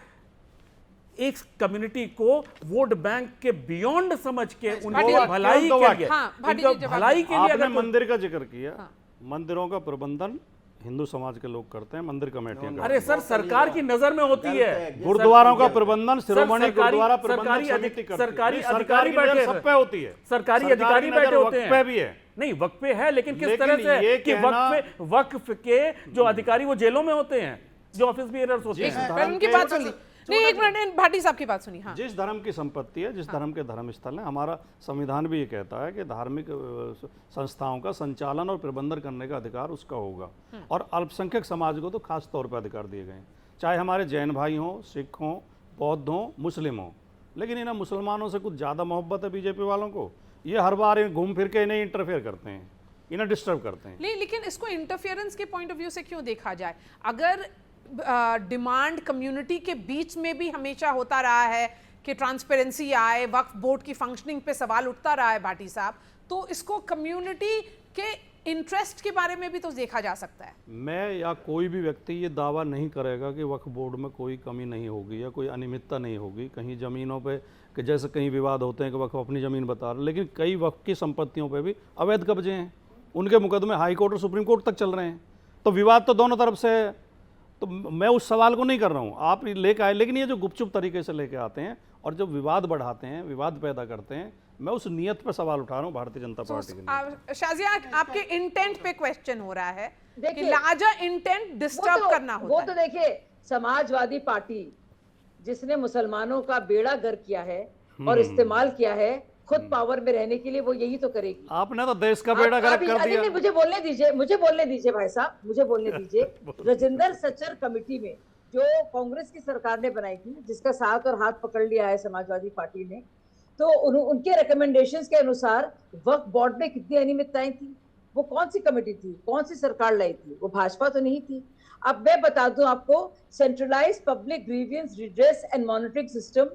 [SPEAKER 5] एक कम्युनिटी को वोट बैंक के बियॉन्ड समझ के उनकी
[SPEAKER 7] भाटी-
[SPEAKER 5] भलाई
[SPEAKER 7] दो
[SPEAKER 5] के
[SPEAKER 7] वाक्य।
[SPEAKER 5] लिए,
[SPEAKER 1] हाँ, भाटी
[SPEAKER 5] उनका
[SPEAKER 1] जी जवाब
[SPEAKER 5] भलाई के लिए
[SPEAKER 7] आपने
[SPEAKER 5] अगर कोई-
[SPEAKER 7] मंदिर का जिक्र किया। मंदिरों का प्रबंधन हिंदू समाज के लोग करते हैं, मंदिर कमेटियां करती
[SPEAKER 5] अरे सर, सरकार की नजर में होती है।
[SPEAKER 7] हैं। गुरुद्वारों का प्रबंधन शिरोमणि
[SPEAKER 5] सरकारी-
[SPEAKER 7] गुरुद्वारा प्रबंधन
[SPEAKER 5] सरकारी
[SPEAKER 7] समिति करती है।
[SPEAKER 5] सरकारी
[SPEAKER 7] ये
[SPEAKER 5] अधिकारी
[SPEAKER 7] की नजर
[SPEAKER 5] बैठे
[SPEAKER 7] सब
[SPEAKER 5] हैं।
[SPEAKER 7] पे होती है।
[SPEAKER 5] सरकारी
[SPEAKER 7] सरकार
[SPEAKER 5] अधिकारी
[SPEAKER 7] की
[SPEAKER 5] बैठे
[SPEAKER 7] नजर
[SPEAKER 5] होते
[SPEAKER 7] वक्फ
[SPEAKER 5] हैं।
[SPEAKER 7] पे भी है।
[SPEAKER 5] नहीं, वक्फ पे है, लेकिन किस
[SPEAKER 7] लेकिन
[SPEAKER 5] तरह से
[SPEAKER 7] ये
[SPEAKER 5] कि
[SPEAKER 7] कहना-
[SPEAKER 5] वक्फ के जो अधिकारी वो जेलों में होते हैं, जो ऑफिस बियरर्स होते
[SPEAKER 7] जिस
[SPEAKER 5] हैं।
[SPEAKER 1] पहले उनकी बात सुन ली। नहीं, एक मिनट, भाटी साहब की बात सुनी। हाँ
[SPEAKER 7] जिस धर्म की संपत्ति है, जिस धर्म के धर्म स्थल है, हमारा संविधान भी ये कहता है कि धार्मिक संस्थाओं का संचालन और प्रबंधन करने का अधिकार उसका होगा। और अल्पसंख्यक समाज को तो खास तौर पर अधिकार दिए गए हैं, चाहे हमारे जैन भाई हों, सिख हों, बौद्ध हों, मुस्लिम हों। लेकिन इन्हें मुसलमानों से कुछ ज़्यादा मोहब्बत है बीजेपी वालों को। ये हर बार घूम फिर के इन्हें इंटरफेयर करते हैं, इन्हें डिस्टर्ब करते हैं।
[SPEAKER 1] नहीं, लेकिन इसको इंटरफेरेंस के पॉइंट ऑफ व्यू से क्यों देखा जाए? अगर डिमांड कम्युनिटी के बीच में भी हमेशा होता रहा है कि ट्रांसपेरेंसी आए, वक्फ बोर्ड की फंक्शनिंग पे सवाल उठता रहा है भाटी साहब, तो इसको कम्युनिटी के इंटरेस्ट के बारे में भी तो देखा जा सकता है।
[SPEAKER 7] मैं या कोई भी व्यक्ति ये दावा नहीं करेगा कि वक्फ बोर्ड में कोई कमी नहीं होगी या कोई अनियमितता नहीं होगी। कहीं ज़मीनों पे कि जैसे कहीं विवाद होते हैं कि वक्फ अपनी ज़मीन बता रहे हैं, लेकिन कई वक्फ की संपत्तियों पे भी अवैध कब्जे हैं। उनके मुकदमे हाई कोर्ट और सुप्रीम कोर्ट तक चल रहे हैं। तो विवाद तो दोनों तरफ से है। तो मैं उस सवाल को नहीं कर रहा हूँ, आप लेके आए। लेकिन ये जो गुपचुप तरीके से लेके आते हैं और जो विवाद बढ़ाते हैं, विवाद पैदा करते हैं, मैं उस नियत पर सवाल उठा रहा हूँ भारतीय जनता पार्टी की।
[SPEAKER 1] शाजिया, आपके इंटेंट पे क्वेश्चन हो रहा है कि
[SPEAKER 2] देखिए,
[SPEAKER 1] लार्जर इंटेंट डिस्टर्ब करना
[SPEAKER 2] वो
[SPEAKER 1] होता
[SPEAKER 2] तो
[SPEAKER 1] है।
[SPEAKER 2] देखिए, समाजवादी पार्टी जिसने मुसलमानों का बेड़ा गर्क किया है और इस्तेमाल किया है खुद पावर में रहने के लिए, वो यही तो करेगी।
[SPEAKER 7] आपने तो देश का बेड़ा गर्क कर दिया।
[SPEAKER 2] नहीं, मुझे बोलने दीजिए भाई साहब, मुझे बोलने दीजिए। राजेंद्र सच्चर कमेटी में जो कांग्रेस की सरकार ने बनाई थी, जिसका साथ और हाथ पकड़ लिया है समाजवादी पार्टी ने, तो उनके रिकमेंडेशंस के अनुसार वक्फ बोर्ड में कितनी अनियमितताएं थी, वो कौन सी कमेटी थी, कौन सी सरकार लाई थी? वो भाजपा तो नहीं थी। अब मैं बता दूं आपको, centralised public grievance redress and monitoring system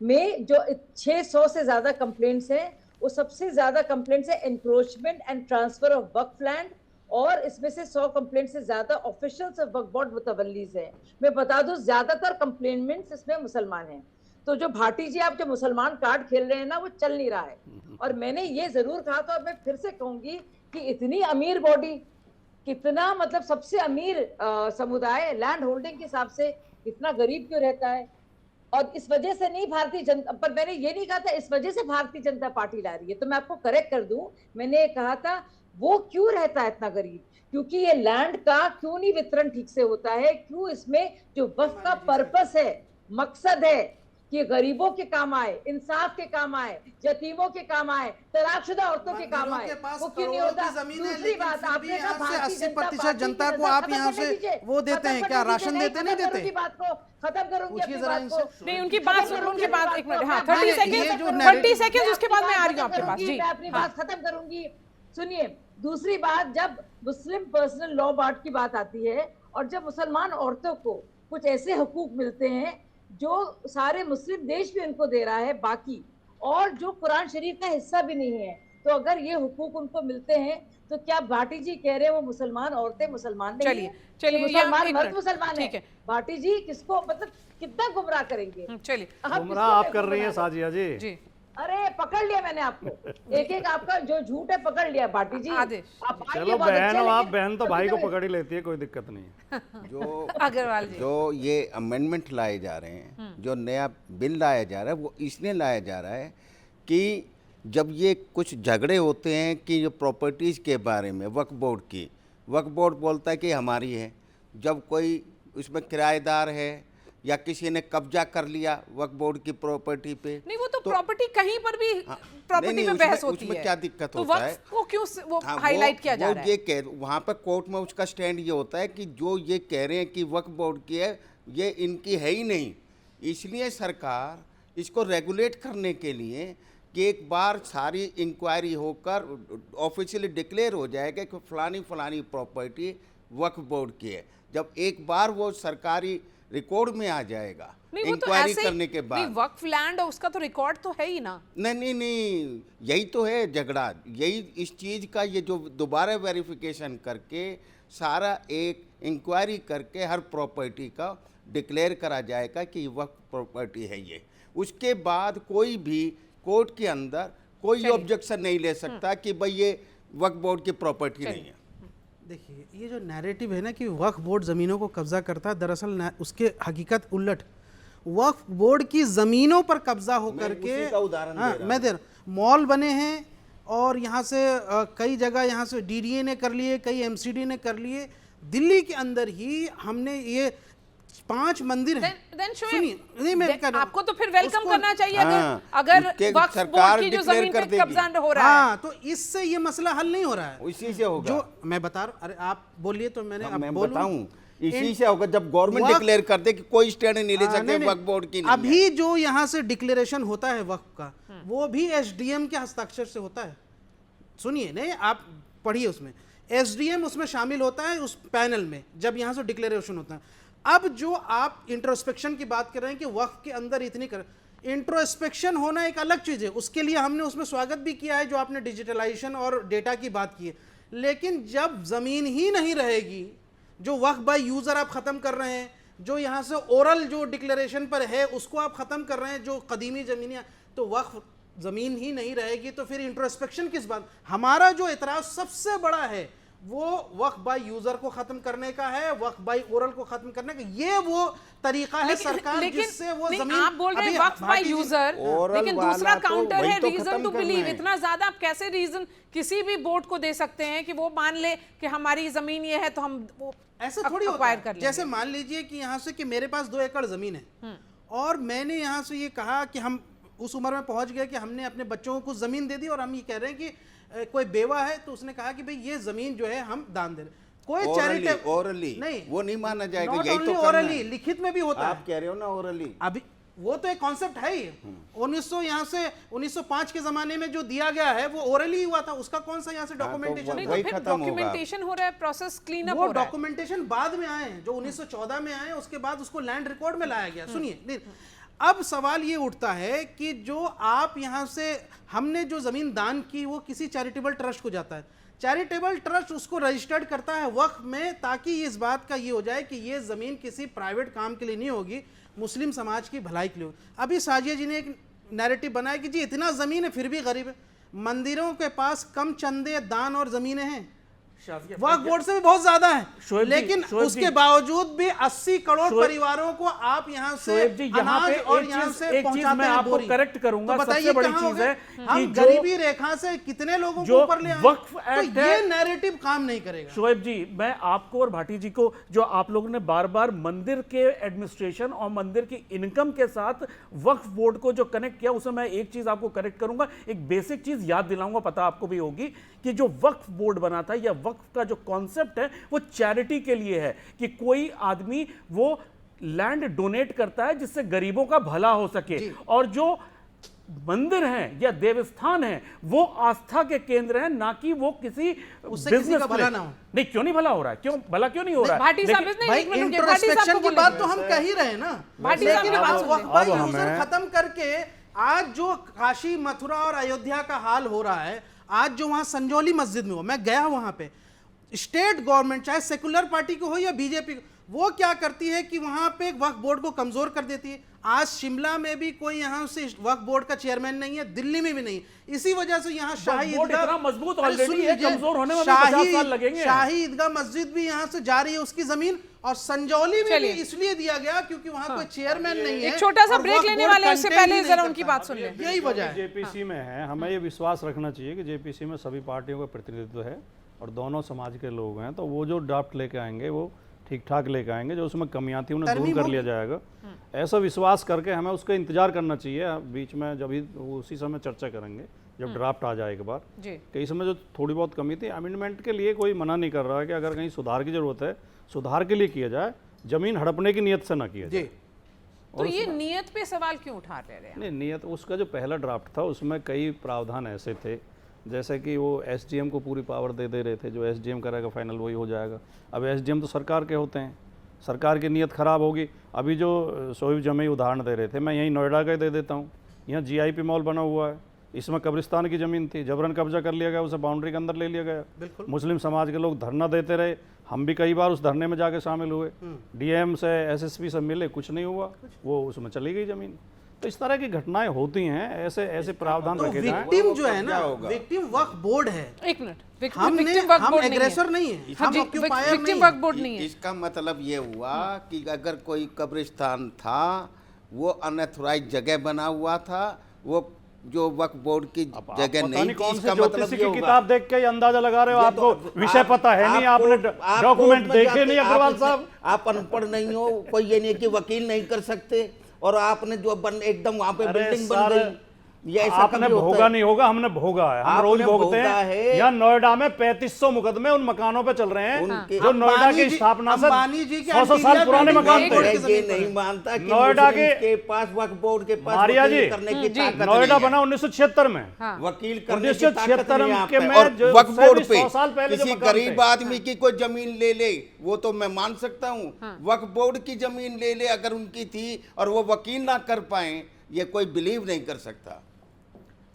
[SPEAKER 2] में जो 600 से ज्यादा कंप्लेंट्स हैं, वो सबसे ज्यादा कंप्लेंट्स है encroachment and transfer of Waqf land, और इसमें से 100 कंप्लेंट से ज्यादा ऑफिशियल्स ऑफ वक्फ बोर्ड मुतवल्लीज हैं। मैं बता दूं, ज्यादातर कंप्लेंटमेंट्स इसमें मुसलमान हैं। तो जो भाटी जी आप जो मुसलमान कार्ड खेल रहे हैं ना, वो चल नहीं रहा है। और मैंने ये जरूर कहा था, और मैं फिर से कहूंगी कि इतनी अमीर बॉडी, कितना मतलब सबसे अमीर समुदाय लैंड होल्डिंग के हिसाब से, इतना गरीब क्यों रहता है? और इस वजह से नहीं भारतीय जनता, पर मैंने ये नहीं कहा था इस वजह से भारतीय जनता पार्टी ला रही है, तो मैं आपको करेक्ट कर दूं, मैंने कहा था वो क्यों रहता है इतना गरीब, क्योंकि ये लैंड का क्यों नहीं वितरण ठीक से होता है, क्यों इसमें जो वक्फ का पर्पस है, मकसद है कि गरीबों के काम आए, इंसाफ के काम आए, यतीमों के काम आए, तलाकशुदा औरतों के काम आए, वो क्यों नहीं होता? दूसरी बात, आपने कहा भारतीय जनता
[SPEAKER 3] 80% जनता को आप यहाँ से वो देते हैं क्या, राशन देते नहीं देते?
[SPEAKER 2] बात को खत्म करूंगी अपनी बात को।
[SPEAKER 1] नहीं, उनकी बात सुनो, उनकी बात एक मिनट, हाँ 30 सेकंड उसके बाद मैं आ रही हूँ आपके पास जी।
[SPEAKER 2] मैं अपनी बात खत्म करूंगी, सुनिए। दूसरी बात, जब मुस्लिम पर्सनल लॉ बार्ड की बात आती है और जब मुसलमान औरतों को कुछ ऐसे हुकूक मिलते हैं जो सारे मुस्लिम देश भी उनको दे रहा है बाकी, और जो कुरान शरीफ का हिस्सा भी नहीं है, तो अगर ये हुकूक उनको मिलते हैं तो क्या भाटी जी कह रहे हैं वो मुसलमान औरतें मुसलमान नहीं
[SPEAKER 1] चलिए,
[SPEAKER 2] हैं?
[SPEAKER 1] चलिए,
[SPEAKER 2] मुसलमान मर्द मुसलमान
[SPEAKER 1] ठीक
[SPEAKER 2] है।
[SPEAKER 1] है।
[SPEAKER 2] भाटी जी किसको मतलब कितना गुमराह करेंगे?
[SPEAKER 1] चलिए,
[SPEAKER 7] गुमराह आप कर रही हैं साजिया जी।
[SPEAKER 1] जी
[SPEAKER 2] अरे पकड़ लिया मैंने आपको, एक एक आपका जो झूठ है पकड़ लिया भाटी जी।
[SPEAKER 1] आदेश।
[SPEAKER 2] आप आइए,
[SPEAKER 7] चलो
[SPEAKER 2] बहुत
[SPEAKER 7] बहन
[SPEAKER 2] अच्छे,
[SPEAKER 7] हो आप,
[SPEAKER 2] लेकिन
[SPEAKER 7] बहन तो
[SPEAKER 2] अभी
[SPEAKER 7] भाई को
[SPEAKER 2] तो-
[SPEAKER 7] पकड़ ही लेती है, कोई दिक्कत नहीं है।
[SPEAKER 4] जो
[SPEAKER 1] अग्रवाल जी,
[SPEAKER 4] जो ये अमेंडमेंट लाए जा रहे हैं, जो नया बिल लाया जा रहा है, वो इसलिए लाया जा रहा है कि जब ये कुछ झगड़े होते हैं कि जो प्रॉपर्टीज़ के बारे में, वक्फ बोर्ड की, वक्फ बोर्ड बोलता है कि हमारी है, जब कोई उसमें किराएदार है या किसी ने कब्जा कर लिया वक्फ बोर्ड की प्रॉपर्टी पे,
[SPEAKER 1] नहीं वो तो प्रॉपर्टी कहीं पर भी प्रॉपर्टी
[SPEAKER 4] नहीं,
[SPEAKER 1] में
[SPEAKER 4] उसमें-
[SPEAKER 1] बहस होती
[SPEAKER 4] उसमें
[SPEAKER 1] है,
[SPEAKER 4] क्या दिक्कत
[SPEAKER 1] तो
[SPEAKER 4] होता है?
[SPEAKER 1] वक्फ को क्यों वो
[SPEAKER 4] हाँ,
[SPEAKER 1] हाईलाइट किया जा
[SPEAKER 4] वो
[SPEAKER 1] रहा
[SPEAKER 4] ये
[SPEAKER 1] है?
[SPEAKER 4] कह, वहाँ पर कोर्ट में उसका स्टैंड ये होता है कि जो ये कह रहे हैं कि वक्फ बोर्ड की है, ये इनकी है ही नहीं, इसलिए सरकार इसको रेगुलेट करने के लिए कि एक बार सारी इंक्वायरी होकर ऑफिशियली डिक्लेयर हो जाएगा कि फलानी फलानी प्रॉपर्टी वक्फ बोर्ड की है। जब एक बार वो सरकारी रिकॉर्ड में आ जाएगा
[SPEAKER 1] नहीं वो तो
[SPEAKER 4] इंक्वायरी
[SPEAKER 1] ऐसे
[SPEAKER 4] करने के
[SPEAKER 1] नहीं,
[SPEAKER 4] बाद,
[SPEAKER 1] वक्फ लैंड उसका तो रिकॉर्ड तो है ही ना।
[SPEAKER 4] नहीं, यही तो है झगड़ा, यही इस चीज़ का, ये जो दोबारा वेरिफिकेशन करके सारा एक इंक्वायरी करके हर प्रॉपर्टी का डिक्लेयर करा जाएगा कि वक्फ प्रॉपर्टी है ये, उसके बाद कोई भी कोर्ट के अंदर कोई ऑब्जेक्शन नहीं ले सकता कि भाई ये वक्फ बोर्ड की प्रॉपर्टी नहीं है।
[SPEAKER 3] देखिए, ये जो नैरेटिव है ना कि वक्फ बोर्ड ज़मीनों को कब्जा करता है, दरअसल उसके हकीकत उलट, वक्फ बोर्ड की ज़मीनों पर कब्जा होकर के,
[SPEAKER 4] उसी का उदाहरण
[SPEAKER 3] हाँ
[SPEAKER 4] दे रहा
[SPEAKER 3] मैं दे रहा, मॉल बने हैं और यहाँ से कई जगह यहाँ से डीडीए ने कर लिए, कई एमसीडी ने कर लिए, दिल्ली के अंदर ही हमने ये 5 मंदिर हैं।
[SPEAKER 1] Then show
[SPEAKER 3] सुनिए,
[SPEAKER 1] him.
[SPEAKER 3] नहीं मैं
[SPEAKER 1] Then
[SPEAKER 3] कह रहा हूँ,
[SPEAKER 1] आपको तो फिर वेलकम
[SPEAKER 3] उसको-
[SPEAKER 1] करना चाहिए
[SPEAKER 4] हाँ,
[SPEAKER 1] अगर
[SPEAKER 4] उसके
[SPEAKER 1] वक्फ
[SPEAKER 4] सरकार
[SPEAKER 1] बोर्ड की जो
[SPEAKER 4] declare
[SPEAKER 1] जमीन
[SPEAKER 4] कर
[SPEAKER 1] पे
[SPEAKER 4] देगी।
[SPEAKER 1] कब्जा हो रहा है।
[SPEAKER 3] हाँ, तो इससे ये मसला हल नहीं हो रहा है।
[SPEAKER 4] इसी से होगा।
[SPEAKER 3] जो मैं बता रहा, अरे आप बोलिए तो मैंने
[SPEAKER 4] हाँ,
[SPEAKER 3] अब
[SPEAKER 4] मैं
[SPEAKER 3] बोलूं।
[SPEAKER 4] बताऊं, इसी से होगा जब गवर्नमेंट
[SPEAKER 3] वक्फ-
[SPEAKER 4] डिक्लेयर कर दे कि कोई स्टैंड नहीं ले
[SPEAKER 3] हाँ,
[SPEAKER 4] सकते
[SPEAKER 3] नहीं,
[SPEAKER 4] वक्फ बोर्ड की नहीं
[SPEAKER 3] अभी
[SPEAKER 4] है।
[SPEAKER 3] जो यहाँ से डिक्लेरेशन होता है वक्फ का, वो भी एसडीएम के हस्ताक्षर से होता है। सुनिए, नहीं आप पढ़िए, उसमें एसडीएम उसमें शामिल होता है उस पैनल में, जब यहाँ से डिक्लेरेशन होता है। अब जो आप इंट्रोस्पेक्शन की बात कर रहे हैं कि वक्फ के अंदर इतनी कर, इंट्रोस्पेक्शन होना एक अलग चीज़ है, उसके लिए हमने उसमें स्वागत भी किया है जो आपने डिजिटलाइजेशन और डेटा की बात की है, लेकिन जब ज़मीन ही नहीं रहेगी, जो वक्फ बाय यूज़र आप ख़त्म कर रहे हैं, जो यहाँ से ओरल जो डिक्लेरेशन पर है उसको आप ख़त्म कर रहे हैं, जो कदीमी ज़मीनियाँ, तो वक्फ ज़मीन ही नहीं रहेगी तो फिर इंट्रोस्पेक्शन किस बात? हमारा जो एतराज़ सबसे बड़ा है वो वक्फ बाय यूजर को खत्म करने का है, वक्फ बाय ओरल को खत्म करने का, ये वो तरीका है सरकार जिससे वो जमीन।
[SPEAKER 1] आप बोल रहे हैं वक्फ बाय यूजर, लेकिन दूसरा काउंटर है रीजन टू बिलीव। इतना ज्यादा आप कैसे रीजन किसी भी बोर्ड को दे सकते हैं कि वो मान ले कि हमारी जमीन ये है तो हम वो
[SPEAKER 3] ऐसा थोड़ी होता है। जैसे मान लीजिए कि यहाँ से कि मेरे पास 2 एकड़ जमीन है और मैंने यहाँ से ये कहा कि हम उस उम्र में पहुंच गए कि हमने अपने बच्चों को कुछ जमीन दे दी और हम ये कह रहे हैं कि कोई बेवा है तो उसने कहा कि भाई ये जमीन जो है हम दान दे रहे, कोई चैरिटेबल
[SPEAKER 4] ओरली
[SPEAKER 3] नहीं,
[SPEAKER 4] वो नहीं माना जाएगा,
[SPEAKER 3] नॉट
[SPEAKER 4] यही
[SPEAKER 3] ओनली
[SPEAKER 4] तो करना
[SPEAKER 3] ओरली,
[SPEAKER 4] है।
[SPEAKER 3] लिखित में भी होता है।
[SPEAKER 4] आप कह रहे हो ना ओरली,
[SPEAKER 3] अभी वो तो एक कॉन्सेप्ट है ही। 1900 यहाँ से 1905 के जमाने में जो दिया गया है वो ओरली हुआ था, उसका कौन सा यहाँ से डॉक्यूमेंटेशन?
[SPEAKER 1] नहीं, तो फिर डॉक्यूमेंटेशन हो रहा है, प्रोसेस क्लीन अप
[SPEAKER 3] वो
[SPEAKER 1] हो रहा है।
[SPEAKER 3] डॉक्यूमेंटेशन बाद में आए हैं, जो 1914 में आए, उसके बाद उसको लैंड रिकॉर्ड में लाया गया। सुनिए, अब सवाल ये उठता है कि जो आप यहाँ से हमने जो जमीन दान की वो किसी चैरिटेबल ट्रस्ट को जाता है, चैरिटेबल ट्रस्ट उसको रजिस्टर्ड करता है वक्फ में, ताकि इस बात का ये हो जाए कि ये जमीन किसी प्राइवेट काम के लिए नहीं होगी, मुस्लिम समाज की भलाई के लिए हो। अभी साजिया जी ने एक नैरेटिव बनाया कि जी इतना ज़मीन है फिर भी गरीब है। मंदिरों के पास कम चंदे, दान और ज़मीनें हैं, वक्फ बोर्ड से भी बहुत ज्यादा है, लेकिन उसके बावजूद भी 80 करोड़ परिवारों को आप यहाँ से अनाज और यहाँ से पहुंचाते हैं बोरी।
[SPEAKER 5] करेक्ट करूंगा,
[SPEAKER 3] तो बताइए
[SPEAKER 5] सबसे बड़ी
[SPEAKER 3] कहाँ
[SPEAKER 5] चीज है
[SPEAKER 3] हम गरीबी रेखा से कितने लोगों को ऊपर ले आए,
[SPEAKER 5] वक्फ
[SPEAKER 3] तो
[SPEAKER 5] एक्ट
[SPEAKER 3] ये
[SPEAKER 5] है,
[SPEAKER 3] नैरेटिव काम नहीं करेगा।
[SPEAKER 5] शोएब जी, मैं आपको और भाटी जी को, जो आप लोगों ने बार बार मंदिर के एडमिनिस्ट्रेशन और मंदिर की इनकम के साथ वक्फ बोर्ड को जो कनेक्ट किया, उसमें मैं एक चीज आपको करेक्ट करूंगा, एक बेसिक चीज याद दिलाऊंगा, पता आपको भी होगी कि जो वक्फ बोर्ड बना था या वक्फ का जो कॉन्सेप्ट है वो चैरिटी के लिए है, कि कोई आदमी वो लैंड डोनेट करता है जिससे गरीबों का भला हो सके, और जो मंदिर हैं या देवस्थान हैं वो आस्था के केंद्र हैं, ना कि वो किसी बिजनेस का भला ना हो। नहीं, क्यों नहीं भला हो रहा है, क्यों भला क्यों नहीं हो रहा है?
[SPEAKER 1] भाटी साहब,
[SPEAKER 3] भाई इंट्रोस्पेक्शन की बात तो हम कह ही रहे हैं ना, लेकिन वक्फ यूजर खत्म करके आज जो काशी, मथुरा और अयोध्या का हाल हो रहा है, आज जो वहां संजौली मस्जिद में हो, मैं गया वहां पे, स्टेट गवर्नमेंट चाहे सेकुलर पार्टी को हो या बीजेपी, वो क्या करती है कि वहां पे वक्फ बोर्ड को कमजोर कर देती है। आज शिमला में भी कोई यहाँ से वक्फ बोर्ड का चेयरमैन नहीं है, दिल्ली में भी नहीं, इसी वजह से यहाँ शाही ईदगाह
[SPEAKER 5] इतना मजबूत ऑलरेडी है, कमजोर होने में 50 साल लगेंगे।
[SPEAKER 3] शाही ईदगाह मस्जिद भी यहाँ से जा रही है उसकी जमीन, और संजौली में भी इसलिए दिया गया क्योंकि वहां कोई चेयरमैन नहीं है।
[SPEAKER 1] एक छोटा सा ब्रेक लेने वाले हैं, उससे पहले जरा उनकी बात सुन लें।
[SPEAKER 3] यही वजह है।
[SPEAKER 7] जेपीसी में है, हमें ये विश्वास रखना चाहिए कि जेपीसी में सभी पार्टियों का प्रतिनिधित्व है और दोनों समाज के लोग हैं, तो वो जो ड्राफ्ट लेके आएंगे वो ठीक ठाक लेके आएंगे, जो उसमें कमियां थी उन्हें दूर कर लिया जाएगा, ऐसा विश्वास करके हमें उसका इंतजार करना चाहिए। बीच में जब उसी समय चर्चा करेंगे जब ड्राफ्ट आ जाए एक बार, कि इसमें जो थोड़ी बहुत कमी थी, अमेंडमेंट के लिए कोई मना नहीं कर रहा है कि अगर कहीं सुधार की जरूरत है सुधार के लिए किया जाए, जमीन हड़पने की नीयत से ना किया जाए।
[SPEAKER 1] तो ये नियत पे सवाल क्यों उठा रहे हैं?
[SPEAKER 7] नहीं, नियत, उसका जो पहला ड्राफ्ट था उसमें कई प्रावधान ऐसे थे, जैसे कि वो एसडीएम को पूरी पावर दे रहे थे, जो एसडीएम करेगा फाइनल वही हो जाएगा। अब एसडीएम तो सरकार के होते हैं, सरकार की नीयत खराब होगी। अभी जो शोएब जमी उदाहरण दे रहे थे, मैं यहीं नोएडा का ही दे देता हूँ। यहाँ जीआईपी मॉल बना हुआ है, इसमें कब्रिस्तान की ज़मीन थी, जबरन कब्जा कर लिया गया, उसे बाउंड्री के अंदर ले लिया गया। मुस्लिम समाज के लोग धरना देते रहे, हम भी कई बार उस धरने में जाके शामिल हुए, डीएम से एसएसपी से मिले, कुछ नहीं हुआ, वो उसमें चली गई ज़मीन। तो इस तरह की घटनाएं होती हैं, ऐसे प्रावधान रखे जाएं।
[SPEAKER 3] विक्टिम जो है ना, विक्टिम वक्फ बोर्ड है।
[SPEAKER 1] एक मिनट,
[SPEAKER 3] हम एग्रेसर नहीं है, हम ऑक्यूपायर नहीं
[SPEAKER 1] वक्फ बोर्ड नहीं है।
[SPEAKER 4] इसका मतलब ये हुआ कि अगर कोई कब्रिस्तान था, वो अनऑथराइज्ड जगह बना हुआ था, वो जो वक्फ बोर्ड की जगह नहीं थी, इसका मतलब ये होगा।
[SPEAKER 7] किताब देख के अंदाजा लगा रहे हो, आपको विषय पता है नहीं, आपने डॉक्यूमेंट देखे नहीं अग्रवाल साहब।
[SPEAKER 4] आप अनपढ़ नहीं हो, कोई ये नहीं कि वकील नहीं कर सकते, और आपने जो एकदम वहां पे बिल्डिंग बन गई, ये ऐसा
[SPEAKER 7] आपने भोगा नहीं होगा, हमने भोगा है, हम रोज भोगते हैं। यहाँ नोएडा में 3500 मुकदमे उन मकानों पे चल रहे हैं जो नोएडा की स्थापना से 100 साल पुराने मकान थे।
[SPEAKER 4] ये नहीं मानता कि
[SPEAKER 7] नोएडा
[SPEAKER 4] के पास वक्फ बोर्ड के पास
[SPEAKER 7] मारिया जी,
[SPEAKER 4] करने की ताकत
[SPEAKER 7] नोएडा बना 1976 में,
[SPEAKER 4] वकील करने की ताकत नहीं यहाँ
[SPEAKER 7] के
[SPEAKER 4] पे।
[SPEAKER 7] में
[SPEAKER 4] और वक्फ बोर्ड पे
[SPEAKER 7] 100 साल पहले
[SPEAKER 4] किसी गरीब आदमी की कोई जमीन ले ले, वो तो मैं मान सकता हूँ। वक्फ बोर्ड की जमीन ले ले अगर उनकी थी और वो वकील ना कर पाए, ये कोई बिलीव नहीं कर सकता।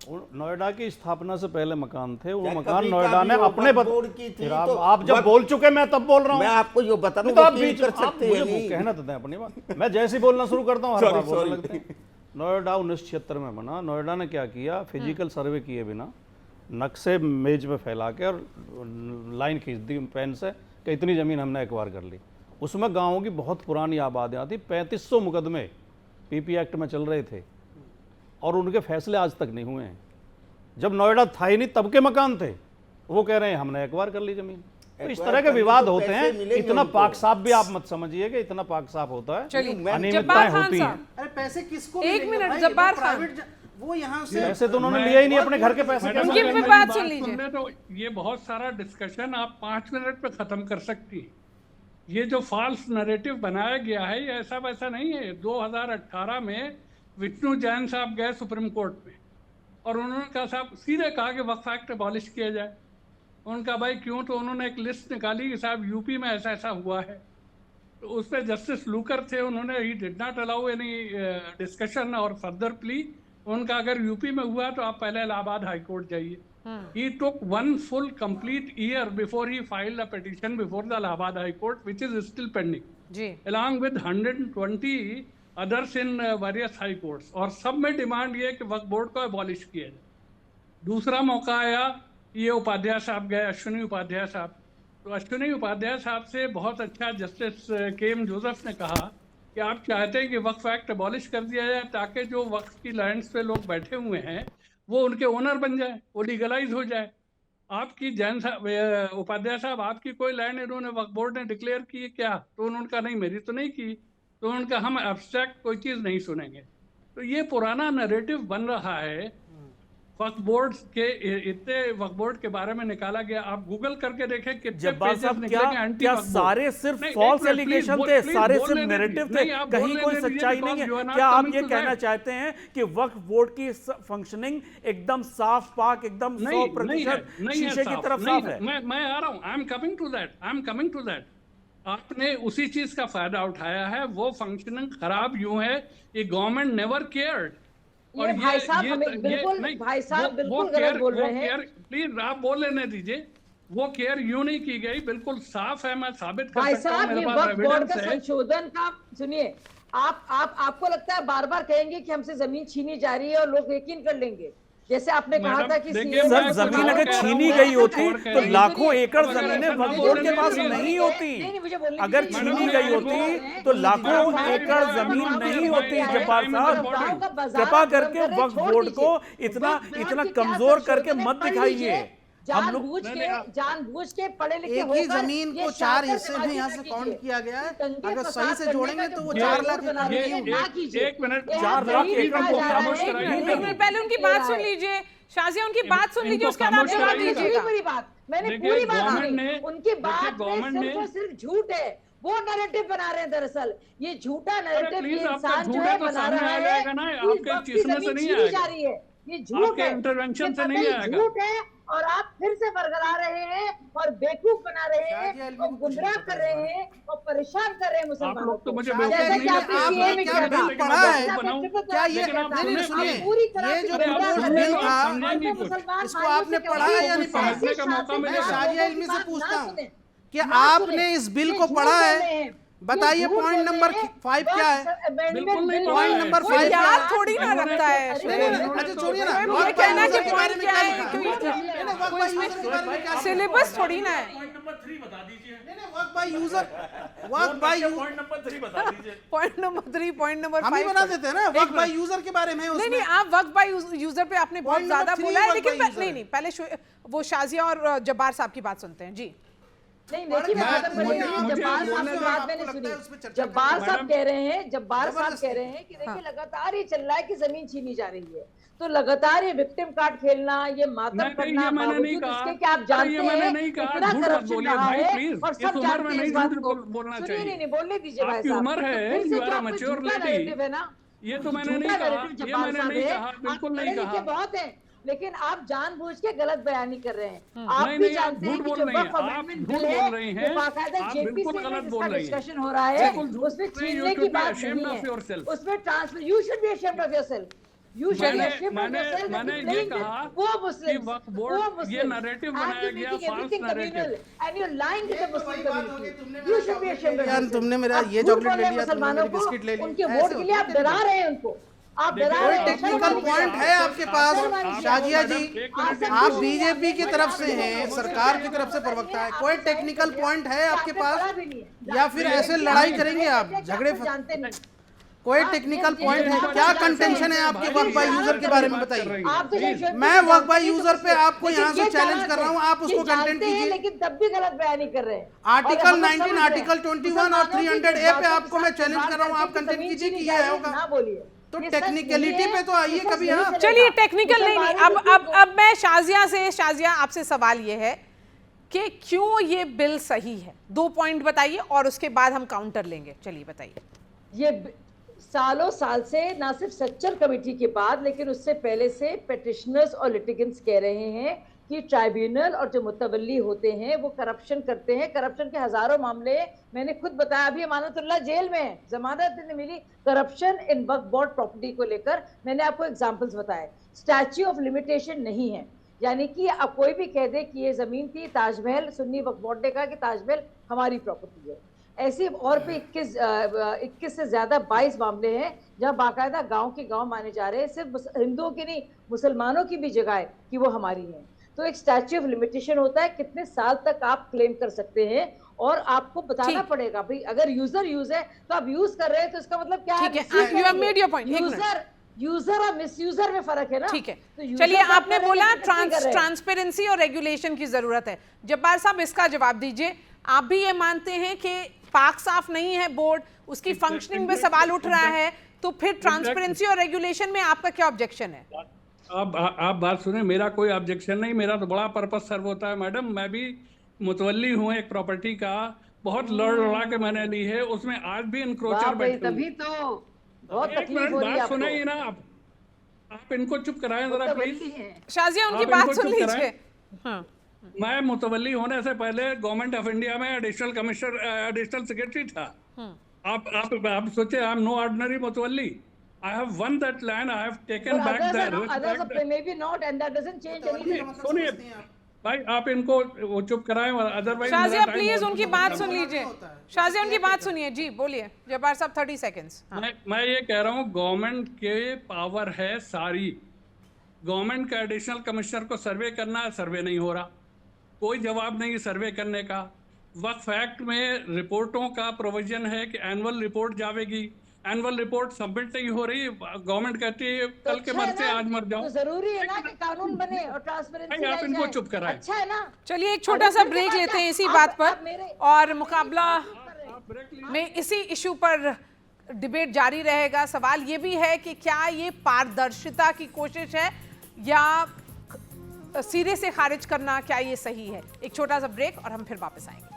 [SPEAKER 7] नोएडा की स्थापना से पहले मकान थे, वो मकान
[SPEAKER 4] कभी
[SPEAKER 7] नोएडा ने अपने
[SPEAKER 4] बोर्ड की थी, तो
[SPEAKER 7] आप जब बोल चुके, मैं तब बोल रहा हूँ।
[SPEAKER 4] मैं आपको ये बता रहा हूँ,
[SPEAKER 7] तो आप
[SPEAKER 4] वकील
[SPEAKER 7] बीच
[SPEAKER 4] कर सकते हैं नहीं।
[SPEAKER 7] कहना तो दें अपनी बात, मैं जैसे बोलना शुरू करता हूँ हर बार बोलने लगते हैं। नोएडा 1976 में बना, नोएडा ने क्या किया, फिजिकल सर्वे किए बिना नक्शे मेज पे फैला के और लाइन खींच दी पेन से कि इतनी जमीन हमने एक्वायर कर ली। उसमें गाँवों की बहुत पुरानी आबादियाँ थी, 3500 मुकदमे पीपी एक्ट में चल रहे थे और उनके फैसले आज तक नहीं हुए हैं। जब नोएडा था ही नहीं तब के मकान थे, वो कह रहे हैं हमने एक्वायर कर ली जमीन। तो इस तरह के विवाद होते हैं। इतना पाक साफ भी आप मत समझिए कि इतना पाक साफ होता है, अनियमितताएं होती हैं।
[SPEAKER 3] अरे पैसे किसको
[SPEAKER 1] एक मिनट, जब्बार खान,
[SPEAKER 3] वो यहाँ से
[SPEAKER 7] पैसे तो उन्होंने लिया ही नहीं, अपने घर के पैसे
[SPEAKER 1] उनकी भी बात सुन लीजिए।
[SPEAKER 6] तो ये बहुत सारा डिस्कशन आप 5 मिनट में खत्म कर सकती है। ये जो फॉल्स नैरेटिव बनाया गया है ये ऐसा वैसा नहीं है। 2018 में विष्णु जैन साहब गए सुप्रीम कोर्ट में और उन्होंने कहा, साहब सीधे कहा कि वक्फ एक्ट अबॉलिश किया जाए। उनका भाई क्यों, तो उन्होंने एक लिस्ट निकाली कि साहब यूपी में ऐसा ऐसा हुआ है। तो उस पर जस्टिस लूकर थे, उन्होंने he did not allow any discussion और फर्दर प्ली। उनका अगर यूपी में हुआ तो आप पहले इलाहाबाद हाई कोर्ट जाइए। He took 1 full complete year before he filed a petition before the Allahabad High Court, which is still pending.
[SPEAKER 1] जी।
[SPEAKER 6] Along with 120 others in various high courts, और सब में डिमांड ये कि वक्फ बोर्ड को एबॉलिश किया जाए। दूसरा मौका आया, ये उपाध्याय साहब गए, अश्विनी उपाध्याय साहब, तो अश्विनी उपाध्याय साहब से बहुत अच्छा जस्टिस के एम जोसेफ ने कहा कि आप चाहते हैं कि वक्फ एक्ट एबॉलिश कर दिया जाए ताकि जो वक्फ की लैंड्स पे लोग बैठे हुए हैं वो उनके ओनर बन जाए, वो लीगलाइज हो जाए। आपकी जैन साहब, उपाध्याय साहब, आपकी कोई लैंड इन्होंने वक्फ बोर्ड ने डिक्लेयर की क्या? तो उन्होंने कहा नहीं, मेरी तो नहीं की। तो उन्होंने कहा हम एब्स्ट्रैक्ट कोई चीज़ नहीं सुनेंगे। तो ये पुराना नैरेटिव बन रहा है। वक्फ बोर्ड के इतने वक्फ बोर्ड के बारे में निकाला गया, आप गूगल करके देखें कितने
[SPEAKER 5] जब्बार
[SPEAKER 6] पेजेस
[SPEAKER 5] साहब,
[SPEAKER 6] निकले हैं एंटी
[SPEAKER 5] क्या
[SPEAKER 6] वक्फ बोर्ड।
[SPEAKER 5] सारे सिर्फ
[SPEAKER 6] नहीं,
[SPEAKER 5] फॉल्स
[SPEAKER 6] एक मिनट,
[SPEAKER 5] एलिगेशन
[SPEAKER 6] प्लीज
[SPEAKER 5] थे,
[SPEAKER 6] प्लीज
[SPEAKER 5] सारे
[SPEAKER 6] बोलने
[SPEAKER 5] सिर्फ
[SPEAKER 6] दीजिए।
[SPEAKER 5] नैरेटिव थे,
[SPEAKER 6] नहीं, आप
[SPEAKER 5] कहीं
[SPEAKER 6] बोलने
[SPEAKER 5] कोई
[SPEAKER 6] दीजिए
[SPEAKER 5] सच्चाई
[SPEAKER 6] because
[SPEAKER 5] नहीं है?
[SPEAKER 6] you are not
[SPEAKER 5] क्या आप
[SPEAKER 6] coming
[SPEAKER 5] ये
[SPEAKER 6] to
[SPEAKER 5] कहना
[SPEAKER 6] that।
[SPEAKER 5] चाहते हैं कि वक्फ बोर्ड की फंक्शनिंग एकदम साफ पाक, एकदम 100% शीशे की तरफ साफ है?
[SPEAKER 6] मैं आ रहा हूँ, I am coming to that. आपने उसी चीज का फायदा उठाया है। वो फंक्शनिंग खराब यूं है कि गवर्नमेंट नेवर केयर्ड।
[SPEAKER 2] ये भाई साहब हमें बिल्कुल, भाई साहब बिल्कुल गलत बोल रहे हैं।
[SPEAKER 6] प्लीज आप बोल लेने दीजिए। वो केयर यूं नहीं की गई, बिल्कुल साफ है, मैं साबित कर
[SPEAKER 2] भाई
[SPEAKER 6] सकता हूं,
[SPEAKER 2] साहब
[SPEAKER 6] मेरे
[SPEAKER 2] ये
[SPEAKER 6] पास
[SPEAKER 2] वक्फ बोर्ड
[SPEAKER 6] एविडेंस
[SPEAKER 2] का
[SPEAKER 6] है।
[SPEAKER 2] संशोधन का सुनिए, आपको लगता है बार बार कहेंगे कि हमसे जमीन छीनी जा रही है और लोग यकीन कर लेंगे? जैसे आपने कहा था कि
[SPEAKER 6] देखिए,
[SPEAKER 2] CM
[SPEAKER 5] सर, जमीन अगर छीनी गई होती तो लाखों एकड़ जमीनें वक्फ बोर्ड के पास नहीं होती। अगर छीनी गई होती तो लाखों एकड़ जमीन नहीं होती। जब्बार साहब, कृपा करके वक्फ बोर्ड को इतना कमजोर करके मत दिखाइए। हम लोग
[SPEAKER 2] जानबूझ के पढ़े लिखे
[SPEAKER 3] एक ही जमीन को 4 हिस्से में यहाँ से काउंट किया गया है। अगर सही से जोड़ेंगे तो वो 4 लाख एकड़ नहीं होगी।
[SPEAKER 6] एक मिनट,
[SPEAKER 5] 4 लाख एकड़ को खामोश कराइए।
[SPEAKER 1] पहले उनकी बात सुन लीजिए शाजिया, उनकी बात सुन लीजिए, उसके बाद आप जवाब दीजिएगा।
[SPEAKER 2] पूरी बात मैंने पूरी बात सुनी। उनकी बात में सिर्फ और सिर्फ झूठ है, वो नैरेटिव बना रहे हैं। दरअसल ये झूठा नैरेटिव ये इंसान जो है बना रहा है, आपके जमीन छीनी जा रही है, ये झूठ है,
[SPEAKER 6] इंटरवेंशन से नहीं आएगा।
[SPEAKER 2] झूठ है। और आप फिर से बरगला रहे हैं और बेवकूफ बना रहे हैं और गुमराह कर रहे हैं और परेशान कर रहे हैं मुसलमानों को।
[SPEAKER 6] मुझे
[SPEAKER 2] जैसे कि आपने CA में किया था।
[SPEAKER 3] पढ़ा है क्या ये? नहीं सुनिए, ये जो प्रपोज्ड बिल था इसको आपने पढ़ा है या नहीं पढ़ा? मैं शाजिया इल्मी से पूछता हूँ कि आपने इस बिल को पढ़ा है? बताइए पॉइंट नंबर 5 क्या है? पॉइंट नंबर 5
[SPEAKER 1] याद थोड़ी ना रखता है।
[SPEAKER 3] अच्छा छोड़िए ना,
[SPEAKER 1] ये कहना कि पॉइंट क्या है, सिलेबस थोड़ी ना है।
[SPEAKER 5] पॉइंट नंबर 3 बता दीजिए।
[SPEAKER 3] Work by user, work by
[SPEAKER 5] point number 3 बता दीजिए।
[SPEAKER 1] पॉइंट नंबर 3, पॉइंट नंबर 5
[SPEAKER 3] हम ही बना देते हैं ना वर्क बाय यूजर के बारे में।
[SPEAKER 1] नहीं, आप वक्त बाय यूजर पे आपने बहुत
[SPEAKER 3] Point
[SPEAKER 1] ज्यादा
[SPEAKER 3] number 3
[SPEAKER 1] बोला है,
[SPEAKER 3] work
[SPEAKER 1] लेकिन
[SPEAKER 3] by user
[SPEAKER 1] नहीं, पहले वो शाजिया और जब्बार साहब की बात सुनते हैं। जी
[SPEAKER 2] नहीं, देखिए जब्बार साहब की बात मैंने सुनी। जब्बार साहब कह रहे हैं कि देखिए लगातार ये चल रहा है कि जमीन छीनी जा रही है, तो लगातार ये विक्टिम कार्ड खेलना, ये मातम करना, बावजूद इसके कि आप जानते हैं इतना करप्शन रहा है और सब जानते हैं इस बात को। सुनिए, नहीं बोलने दीजिए भाई साहब।
[SPEAKER 6] उम्र है,
[SPEAKER 2] फिर से
[SPEAKER 6] you are a
[SPEAKER 2] क्या कोई
[SPEAKER 6] mature
[SPEAKER 2] झूठा
[SPEAKER 6] lady।
[SPEAKER 2] narrative है ना?
[SPEAKER 6] ये तो मैंने नहीं कहा, ये मैंने नहीं कहा, बिल्कुल नहीं कहा।
[SPEAKER 2] बहुत है, लेकिन आप जानबूझ के गलत बयानी कर रहे हैं। आप
[SPEAKER 6] नहीं,
[SPEAKER 2] भी
[SPEAKER 6] नहीं, आप
[SPEAKER 2] जानते हैं
[SPEAKER 6] झूठ
[SPEAKER 2] कि
[SPEAKER 6] बोल
[SPEAKER 2] जो
[SPEAKER 6] रही हैं,
[SPEAKER 2] वक्फ
[SPEAKER 6] आप
[SPEAKER 2] अमेंडमेंट
[SPEAKER 6] झूठ
[SPEAKER 2] बिल है,
[SPEAKER 6] बोल रही हैं,
[SPEAKER 2] वो बाकायदा
[SPEAKER 6] आप
[SPEAKER 2] जेपीसी
[SPEAKER 6] बिल्कुल
[SPEAKER 2] में
[SPEAKER 6] गलत
[SPEAKER 2] जिसका
[SPEAKER 6] बोल रही हैं।
[SPEAKER 2] डिस्कशन हो रहा है,
[SPEAKER 6] बिल्कुल झूठ
[SPEAKER 2] उसमें
[SPEAKER 6] बोल रही हैं,
[SPEAKER 2] छीनने
[SPEAKER 6] you
[SPEAKER 2] की
[SPEAKER 6] should be
[SPEAKER 2] बात
[SPEAKER 6] ashamed
[SPEAKER 2] नहीं
[SPEAKER 6] of
[SPEAKER 2] है।
[SPEAKER 6] yourself।
[SPEAKER 2] उसमें transfer, you should be ashamed of yourself। You should be ashamed of yourself।
[SPEAKER 6] मैंने ये कहा
[SPEAKER 2] वो
[SPEAKER 6] कि
[SPEAKER 2] मुस्लिम,
[SPEAKER 6] वक्फ बोर्ड ये नैरेटिव बनाया गया, false narrative।
[SPEAKER 2] and you're lying to the Muslim community। You should be ashamed of
[SPEAKER 3] यार
[SPEAKER 2] yourself।
[SPEAKER 3] तुमने मेरा
[SPEAKER 2] आप
[SPEAKER 3] ये
[SPEAKER 2] झूठ
[SPEAKER 3] चॉकलेट
[SPEAKER 2] बोल
[SPEAKER 3] ले
[SPEAKER 2] रहे हैं
[SPEAKER 3] लिया, तुमने
[SPEAKER 2] मुसलमानों
[SPEAKER 3] मेरी बिस्किट ले
[SPEAKER 2] को,
[SPEAKER 3] ली।
[SPEAKER 2] उनके
[SPEAKER 3] ऐसे
[SPEAKER 2] वोट के लिए आप डरा रहे हैं उनको, आप डरा
[SPEAKER 3] कोई
[SPEAKER 2] रहे हैं।
[SPEAKER 3] टेक्निकल पॉइंट है आपके पास शाजिया जी? आप बीजेपी की तरफ से हैं, सरकार की तरफ से प्रवक्ता है, कोई टेक्निकल पॉइंट है आपके पास या फिर ऐसे लड़ाई करेंगे आप, झगड़े?
[SPEAKER 2] जानते नहीं।
[SPEAKER 3] कोई टेक्निकल पॉइंट है क्या? कंटेंशन है आपके वर्क बाय यूजर के बारे में बताइए।
[SPEAKER 2] आप तो
[SPEAKER 3] मैं वर्क बाय यूजर पे आपको यहाँ से चैलेंज कर रहा हूँ, आप उसको कंटेंट कीजिए।
[SPEAKER 2] लेकिन तब भी गलत बयानी कर रहे हैं।
[SPEAKER 3] आर्टिकल 19, आर्टिकल 21 और 300A पे आपको मैं चैलेंज कर रहा हूँ, आप कंटेंट कीजिए कि ये होगा।
[SPEAKER 2] ना बोलिए,
[SPEAKER 3] तो टेक्निकलिटी पे तो आइए कभी। हाँ
[SPEAKER 1] चलिए, टेक्निकल नहीं। अब मैं शाजिया आपसे सवाल ये है कि क्यों ये बिल सही है? 2 पॉइंट बताइए और उसके बाद हम काउंटर लेंगे। चलिए बताइए।
[SPEAKER 2] ये सालों साल से ना सिर्फ स्ट्रक्चर कमेटी के बाद, लेकिन उससे पहले से पेटिशनर्स और लिटिगेंट्स कह रहे हैं कि ट्राइब्यूनल और जो मुतवल्ली होते हैं वो करप्शन करते हैं। करप्शन के हजारों मामले मैंने खुद बताया, अभी अमानतुल्लाह जेल में है, जमानत नहीं मिली। Corruption in Waqf board property को लेकर मैंने आपको एग्जांपल्स बताए। स्टैच्यू ऑफ लिमिटेशन नहीं है, यानी कि अब कोई भी कह दे कि ये जमीन थी, ताजमहल, सुन्नी वक्फ बोर्ड ने कहा कि ताजमहल हमारी प्रॉपर्टी है। ऐसे और भी 21 से ज्यादा 22 मामले हैं जहां बाकायदा गांव के गांव माने जा रहे हैं। सिर्फ हिंदुओं की नहीं, मुसलमानों की भी जगह है कि वो हमारी है। तो एक स्टैच्यू ऑफ लिमिटेशन होता है, कितने साल तक आप क्लेम कर सकते हैं, और आपको बताना पड़ेगा भाई अगर यूजर यूज है तो आप यूज कर रहे हैं, तो इसका मतलब क्या है?
[SPEAKER 1] You have made your point.
[SPEAKER 2] User और मिसयूजर में फर्क है ना।
[SPEAKER 1] ठीक है,
[SPEAKER 2] तो
[SPEAKER 1] चलिए, आपने बोला ट्रांसपेरेंसी और रेगुलेशन की जरूरत है। जब्बार साहब, इसका जवाब दीजिए। आप भी ये मानते हैं कि पाक साफ नहीं है बोर्ड, उसकी फंक्शनिंग में सवाल उठ रहा है, तो फिर ट्रांसपेरेंसी और रेगुलेशन में आपका क्या ऑब्जेक्शन है?
[SPEAKER 6] आप बात सुने, मेरा कोई ऑब्जेक्शन नहीं, मेरा तो बड़ा पर्पस सर्व होता है मैडम। मैं भी मुतवल्ली हूँ एक प्रॉपर्टी का, बहुत लड़ा के मैंने ली है, उसमें आज भी इंक्रोचर बैठे।
[SPEAKER 2] तभी तो बहुत तकलीफ हो रही है आपको।
[SPEAKER 6] सुनाइए ना, आप इनको चुप कराएं जरा प्लीज।
[SPEAKER 1] शाजिया, उनकी बात सुन लीजिए। हाँ।
[SPEAKER 6] मैं मुतवल्ली होने से पहले गवर्नमेंट ऑफ इंडिया में एडिशनल कमिश्नर, एडिशनल सेक्रेटरी था। आप सोचे आई एम नो ऑर्डिनरी मुतवल्ली। I have won that land. I have taken back the
[SPEAKER 2] others maybe not, and that doesn't change anything.
[SPEAKER 6] सुनिए भाई, आप इनको वो चुप कराएं, अदरवाइज
[SPEAKER 1] शाजिया प्लीज उनकी बात सुन लीजिए। शाजिया, उनकी बात सुनिए जी, बोलिए जब्बार साहब, 30 सेकंड्स।
[SPEAKER 6] मैं ये कह रहा हूँ, गवर्नमेंट के पावर है सारी। गवर्नमेंट का एडिशनल कमिश्नर को सर्वे करना है, सर्वे नहीं हो रहा, कोई जवाब नहीं सर्वे करने का। वक्फ एक्ट में रिपोर्टों का प्रोविजन है कि एनुअल रिपोर्ट जावेगी, एनुअल रिपोर्ट सबमिट नहीं हो रही। गवर्नमेंट कहती है कल के मर से आज मर जाओ।
[SPEAKER 2] तो जरूरी है ना कि कानून बने और ट्रांसपेरेंसी।
[SPEAKER 6] आप इनको चुप कराएं।
[SPEAKER 2] अच्छा है ना।
[SPEAKER 1] चलिए, एक छोटा सा ब्रेक लेते हैं इसी बात पर, और मुकाबला में इसी इशू पर डिबेट जारी रहेगा। सवाल ये भी है कि क्या ये पारदर्शिता की कोशिश है या सिरे से खारिज करना, क्या ये सही है? एक छोटा सा ब्रेक और हम फिर वापस आएंगे।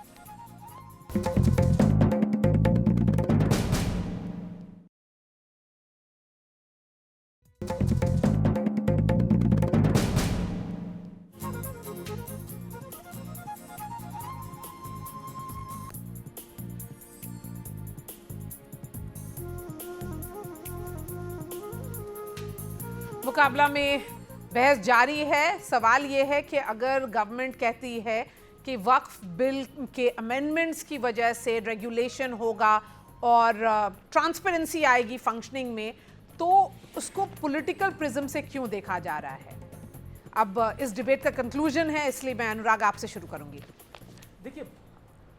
[SPEAKER 1] मुकाबला में बहस जारी है। सवाल ये है कि अगर गवर्नमेंट कहती है कि वक्फ बिल के अमेंडमेंट्स की वजह से रेगुलेशन होगा और ट्रांसपेरेंसी आएगी फंक्शनिंग में, तो उसको पॉलिटिकल प्रिज्म से क्यों देखा जा रहा है? अब इस डिबेट का कंक्लूजन है, इसलिए मैं अनुराग आपसे शुरू करूंगी।
[SPEAKER 5] देखिए,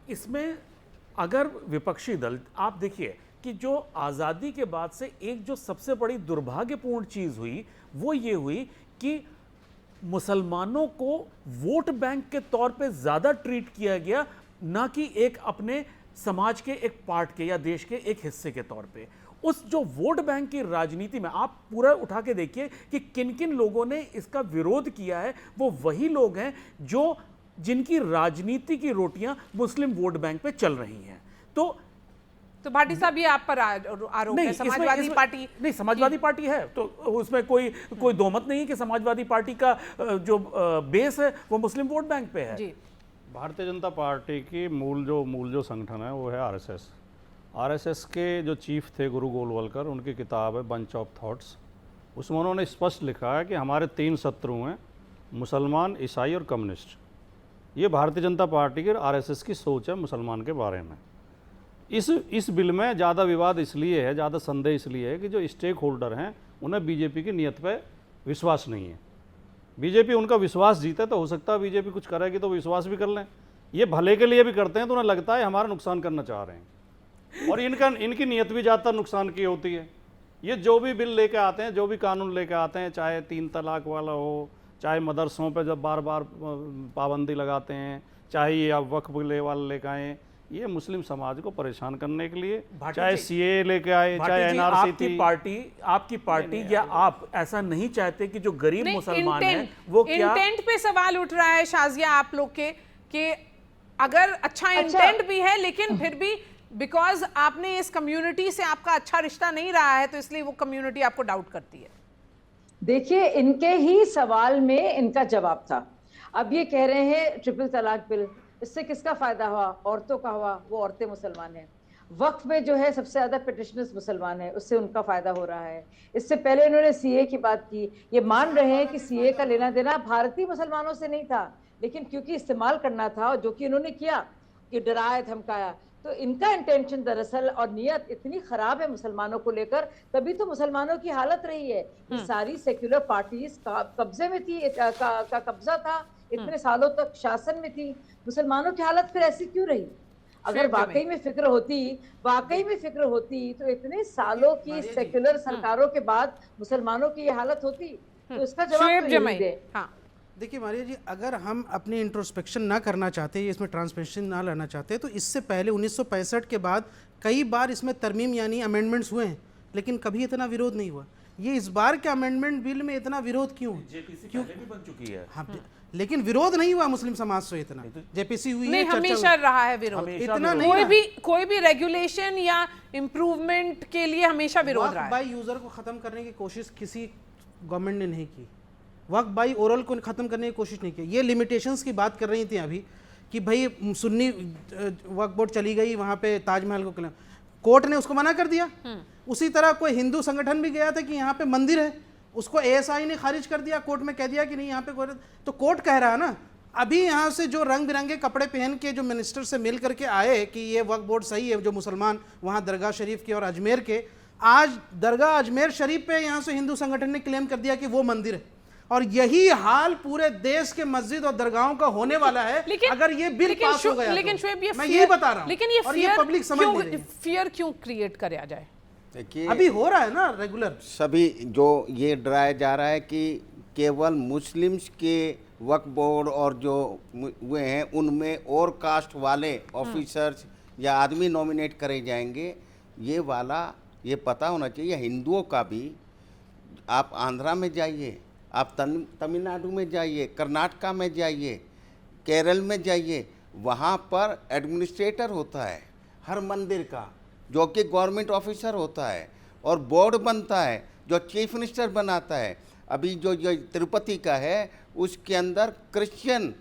[SPEAKER 5] इसमें अगर विपक्षी दल, आप देखिए कि जो आज़ादी के बाद से एक जो सबसे बड़ी दुर्भाग्यपूर्ण चीज़ हुई वो ये हुई कि मुसलमानों को वोट बैंक के तौर पे ज़्यादा ट्रीट किया गया, ना कि एक अपने समाज के एक पार्ट के या देश के एक हिस्से के तौर पे। उस जो वोट बैंक की राजनीति में आप पूरा उठा के देखिए कि किन किन लोगों ने इसका विरोध किया है। वो वही लोग हैं जो जिनकी राजनीति की रोटियां मुस्लिम वोट बैंक पे चल रही हैं। तो
[SPEAKER 1] भाटी साहब, ये आप पर आरोप है समाजवादी पार्टी?
[SPEAKER 5] नहीं, समाजवादी पार्टी है तो उसमें कोई दोमत नहीं है कि समाजवादी पार्टी का जो बेस है वो मुस्लिम वोट बैंक पे है।
[SPEAKER 1] जी।
[SPEAKER 7] भारतीय जनता पार्टी की मूल जो संगठन है वो है आरएसएस। आरएसएस के जो चीफ थे गुरु गोलवलकर, उनकी किताब है बंच ऑफ थॉट्स। उसमें उन्होंने स्पष्ट लिखा है कि हमारे 3 शत्रु हैं, मुसलमान, ईसाई और कम्युनिस्ट। ये भारतीय जनता पार्टी की आरएसएस की सोच है मुसलमान के बारे में। इस बिल में ज़्यादा विवाद इसलिए है, ज़्यादा संदेह इसलिए है कि जो स्टेक होल्डर हैं उन्हें बीजेपी की नीयत पे विश्वास नहीं है। बीजेपी उनका विश्वास जीते तो हो सकता है बीजेपी कुछ करेगी तो विश्वास भी कर लें। ये भले के लिए भी करते हैं तो उन्हें लगता है हमारा नुकसान करना चाह रहे हैं, और इनकी नीयत भी ज़्यादातर नुकसान की होती है। ये जो भी बिल लेके आते हैं, जो भी कानून लेके आते हैं, चाहे 3 तलाक वाला हो, चाहे मदरसों पे जब बार बार पाबंदी लगाते हैं, चाहे ये आप वक्फ वाले लेके आए, ये मुस्लिम समाज को परेशान करने के लिए, चाहे सीए लेके आए, चाहे एनआरसी।
[SPEAKER 5] आपकी पार्टी या आप ऐसा नहीं चाहते कि जो गरीब मुसलमान हैं वो क्या
[SPEAKER 1] इंटेंट पे सवाल उठ रहा है शाजिया आप लोग के कि अगर अच्छा इंटेंट भी है लेकिन फिर भी बिकॉज आपने इस कम्युनिटी से आपका अच्छा रिश्ता नहीं रहा है तो इसलिए वो कम्युनिटी आपको डाउट करती है।
[SPEAKER 2] देखिए, इनके ही सवाल में इनका जवाब था। अब ये कह रहे हैं ट्रिपल तलाक बिल, इससे किसका फायदा हुआ? औरतों का हुआ, वो औरतें मुसलमान हैं। वक्फ में जो है सबसे ज्यादा पिटिशनर्स मुसलमान हैं, उससे उनका फायदा हो रहा है। इससे पहले इन्होंने सीए की बात की। ये मान रहे हैं कि सीए का लेना देना भारतीय मुसलमानों से नहीं था, लेकिन क्योंकि इस्तेमाल करना था, जो कि इन्होंने किया कि डराया धमकाया, तो इनका इंटेंशन दरअसल और नियत इतनी खराब है मुसलमानों को लेकर, तभी तो मुसलमानों की हालत रही है। ये सारी सेक्युलर पार्टीज कब्जे में थी, का कब्जा था, इतने सालों तक शासन में थी, मुसलमानों की हालत फिर ऐसी क्यों रही? अगर वाकई में फिक्र होती तो इतने सालों की सेक्युलर सरकारों के बाद मुसलमानों की ये हालत होती? तो इसका जवाब तो यही दे।
[SPEAKER 1] हाँ
[SPEAKER 3] देखिए मारिया जी, अगर हम अपनी इंट्रोस्पेक्शन ना करना चाहते, इसमें ट्रांसपेरेंसी ना लाना चाहते, तो इससे पहले 1965 के बाद कई बार इसमें तरमीम यानी अमेंडमेंट्स हुए हैं, लेकिन कभी इतना विरोध नहीं हुआ। ये इस बार के अमेंडमेंट बिल में इतना विरोध क्यों?
[SPEAKER 5] क्यों भी बन चुकी है।
[SPEAKER 3] हाँ, लेकिन विरोध नहीं हुआ मुस्लिम समाज से इतना। जेपीसी हुई
[SPEAKER 1] नहीं,
[SPEAKER 3] है,
[SPEAKER 1] हमेशा रहा है विरोध,
[SPEAKER 3] इतना नहीं।
[SPEAKER 1] कोई भी रेगुलेशन या इम्प्रूवमेंट के लिए हमेशा विरोध रहा है।
[SPEAKER 3] बाई यूजर को खत्म करने की कोशिश किसी गवर्नमेंट ने नहीं की, वक्त बाई ओरल को खत्म करने की कोशिश नहीं की। ये लिमिटेशंस की बात कर रही थी अभी कि भाई सुन्नी वक्फ बोर्ड चली गई वहाँ पे ताजमहल को, कोर्ट ने उसको मना कर दिया। उसी तरह कोई हिंदू संगठन भी गया था कि यहाँ पे मंदिर है, उसको एएसआई ने खारिज कर दिया, कोर्ट में कह दिया कि नहीं यहाँ पे कोई, तो कोर्ट कह रहा है ना। अभी यहाँ से जो रंग बिरंगे कपड़े पहन के जो मिनिस्टर से मिल करके आए कि ये वक्फ बोर्ड सही है, जो मुसलमान वहाँ दरगाह शरीफ के और अजमेर के, आज दरगाह अजमेर शरीफ पे यहाँ से हिंदू संगठन ने क्लेम कर दिया कि वो मंदिर है। और यही हाल पूरे देश के मस्जिद और दरगाहों का होने वाला है अगर ये बिल पास हो गया।
[SPEAKER 1] लेकिन शुएब, ये
[SPEAKER 3] मैं यही बता रहा हूँ,
[SPEAKER 1] लेकिन ये
[SPEAKER 3] और ये पब्लिक समझ नहीं रही है।
[SPEAKER 1] फियर क्यों क्रिएट कराया जाए?
[SPEAKER 4] देखिए
[SPEAKER 3] अभी हो रहा है ना रेगुलर।
[SPEAKER 4] सभी जो ये डराया जा रहा है कि केवल मुस्लिम्स के वक्फ बोर्ड और जो हुए हैं उनमें और कास्ट वाले ऑफिसर्स या आदमी नॉमिनेट करे जाएंगे, ये वाला ये पता होना चाहिए। हिंदुओं का भी, आप आंध्रा में जाइए, आप तमिलनाडु में जाइए, कर्नाटका में जाइए, केरल में जाइए, वहाँ पर एडमिनिस्ट्रेटर होता है हर मंदिर का, जो कि गवर्नमेंट ऑफिसर होता है, और बोर्ड बनता है जो चीफ मिनिस्टर बनाता है। अभी जो तिरुपति का है उसके अंदर Christian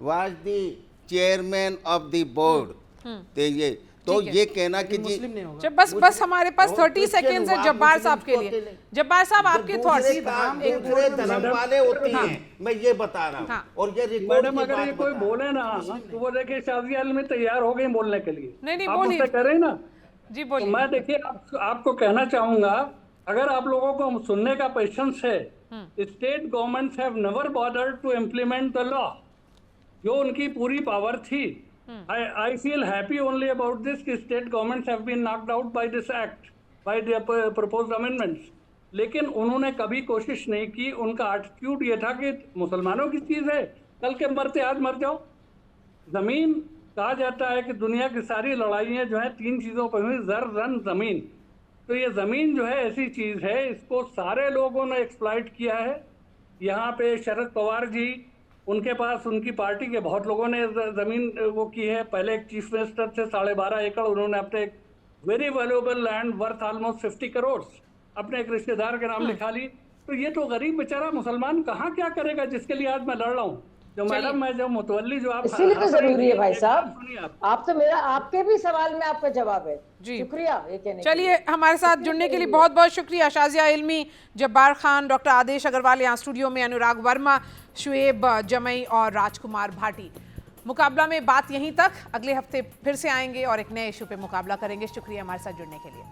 [SPEAKER 4] was the chairman of the board. तो ये कहना कि जी
[SPEAKER 1] जब बस हमारे पास 30 सेकेंड्स है जब्बार साहब के लिए। जब्बार साहब, आपके थॉट्स।
[SPEAKER 4] दूसरे धर्म वाले होते हैं, मैं ये बता रहा हूँ। और ये रिकॉर्ड
[SPEAKER 6] मैडम, अगर ये कोई बोले ना तो वो देखिए शाजिया आलमी तैयार हो गई बोलने के लिए।
[SPEAKER 1] नहीं,
[SPEAKER 6] आप मुझसे कह रहे हैं ना
[SPEAKER 1] जी, बोलिए।
[SPEAKER 6] मैं देखिए आपको कहना चाहूंगा, अगर आप लोगों को सुनने का पेशेंस है, state governments have never bothered to implement the law, जो उनकी पूरी पावर थी। I feel happy only about this कि state governments have been knocked out by this act, by the proposed amendments। लेकिन उन्होंने कभी कोशिश नहीं की, उनका एटीट्यूड ये था कि मुसलमानों की चीज़ है, कल के मरते आज मर जाओ। ज़मीन, कहा जाता है कि दुनिया की सारी लड़ाइयाँ जो हैं 3 चीज़ों पर हुई, ज़र, रन, ज़मीन। तो ये ज़मीन जो है ऐसी चीज़ है, इसको सारे लोगों ने एक्सप्लॉइट किया है। यहाँ पे शरद पवार जी, उनके पास उनकी पार्टी के बहुत लोगों ने ज़मीन वो की है। पहले एक चीफ मिनिस्टर थे, 12.5 एकड़, उन्होंने अपने एक very valuable land worth almost 50 crore अपने एक रिश्तेदार के नाम लिखा ली। तो ये तो गरीब बेचारा मुसलमान कहाँ क्या करेगा, जिसके लिए आज मैं लड़ रहा हूँ। जो मैडम, मैं जो मुतवल्ली जो आप,
[SPEAKER 2] इसीलिए तो जरूरी है भाई साहब, आप तो मेरा, आपके भी सवाल में आपका जवाब है
[SPEAKER 1] जी,
[SPEAKER 2] शुक्रिया ये कहने।
[SPEAKER 1] चलिए, हमारे साथ जुड़ने के लिए बहुत बहुत शुक्रिया। शाजिया इल्मी, जब्बार खान, डॉक्टर आदेश अग्रवाल यहाँ स्टूडियो में, अनुराग वर्मा, शुएब जमई और राजकुमार भाटी। मुकाबला में बात यहीं तक, अगले हफ्ते फिर से आएंगे और एक नए इशू पे मुकाबला करेंगे। शुक्रिया हमारे साथ जुड़ने के लिए।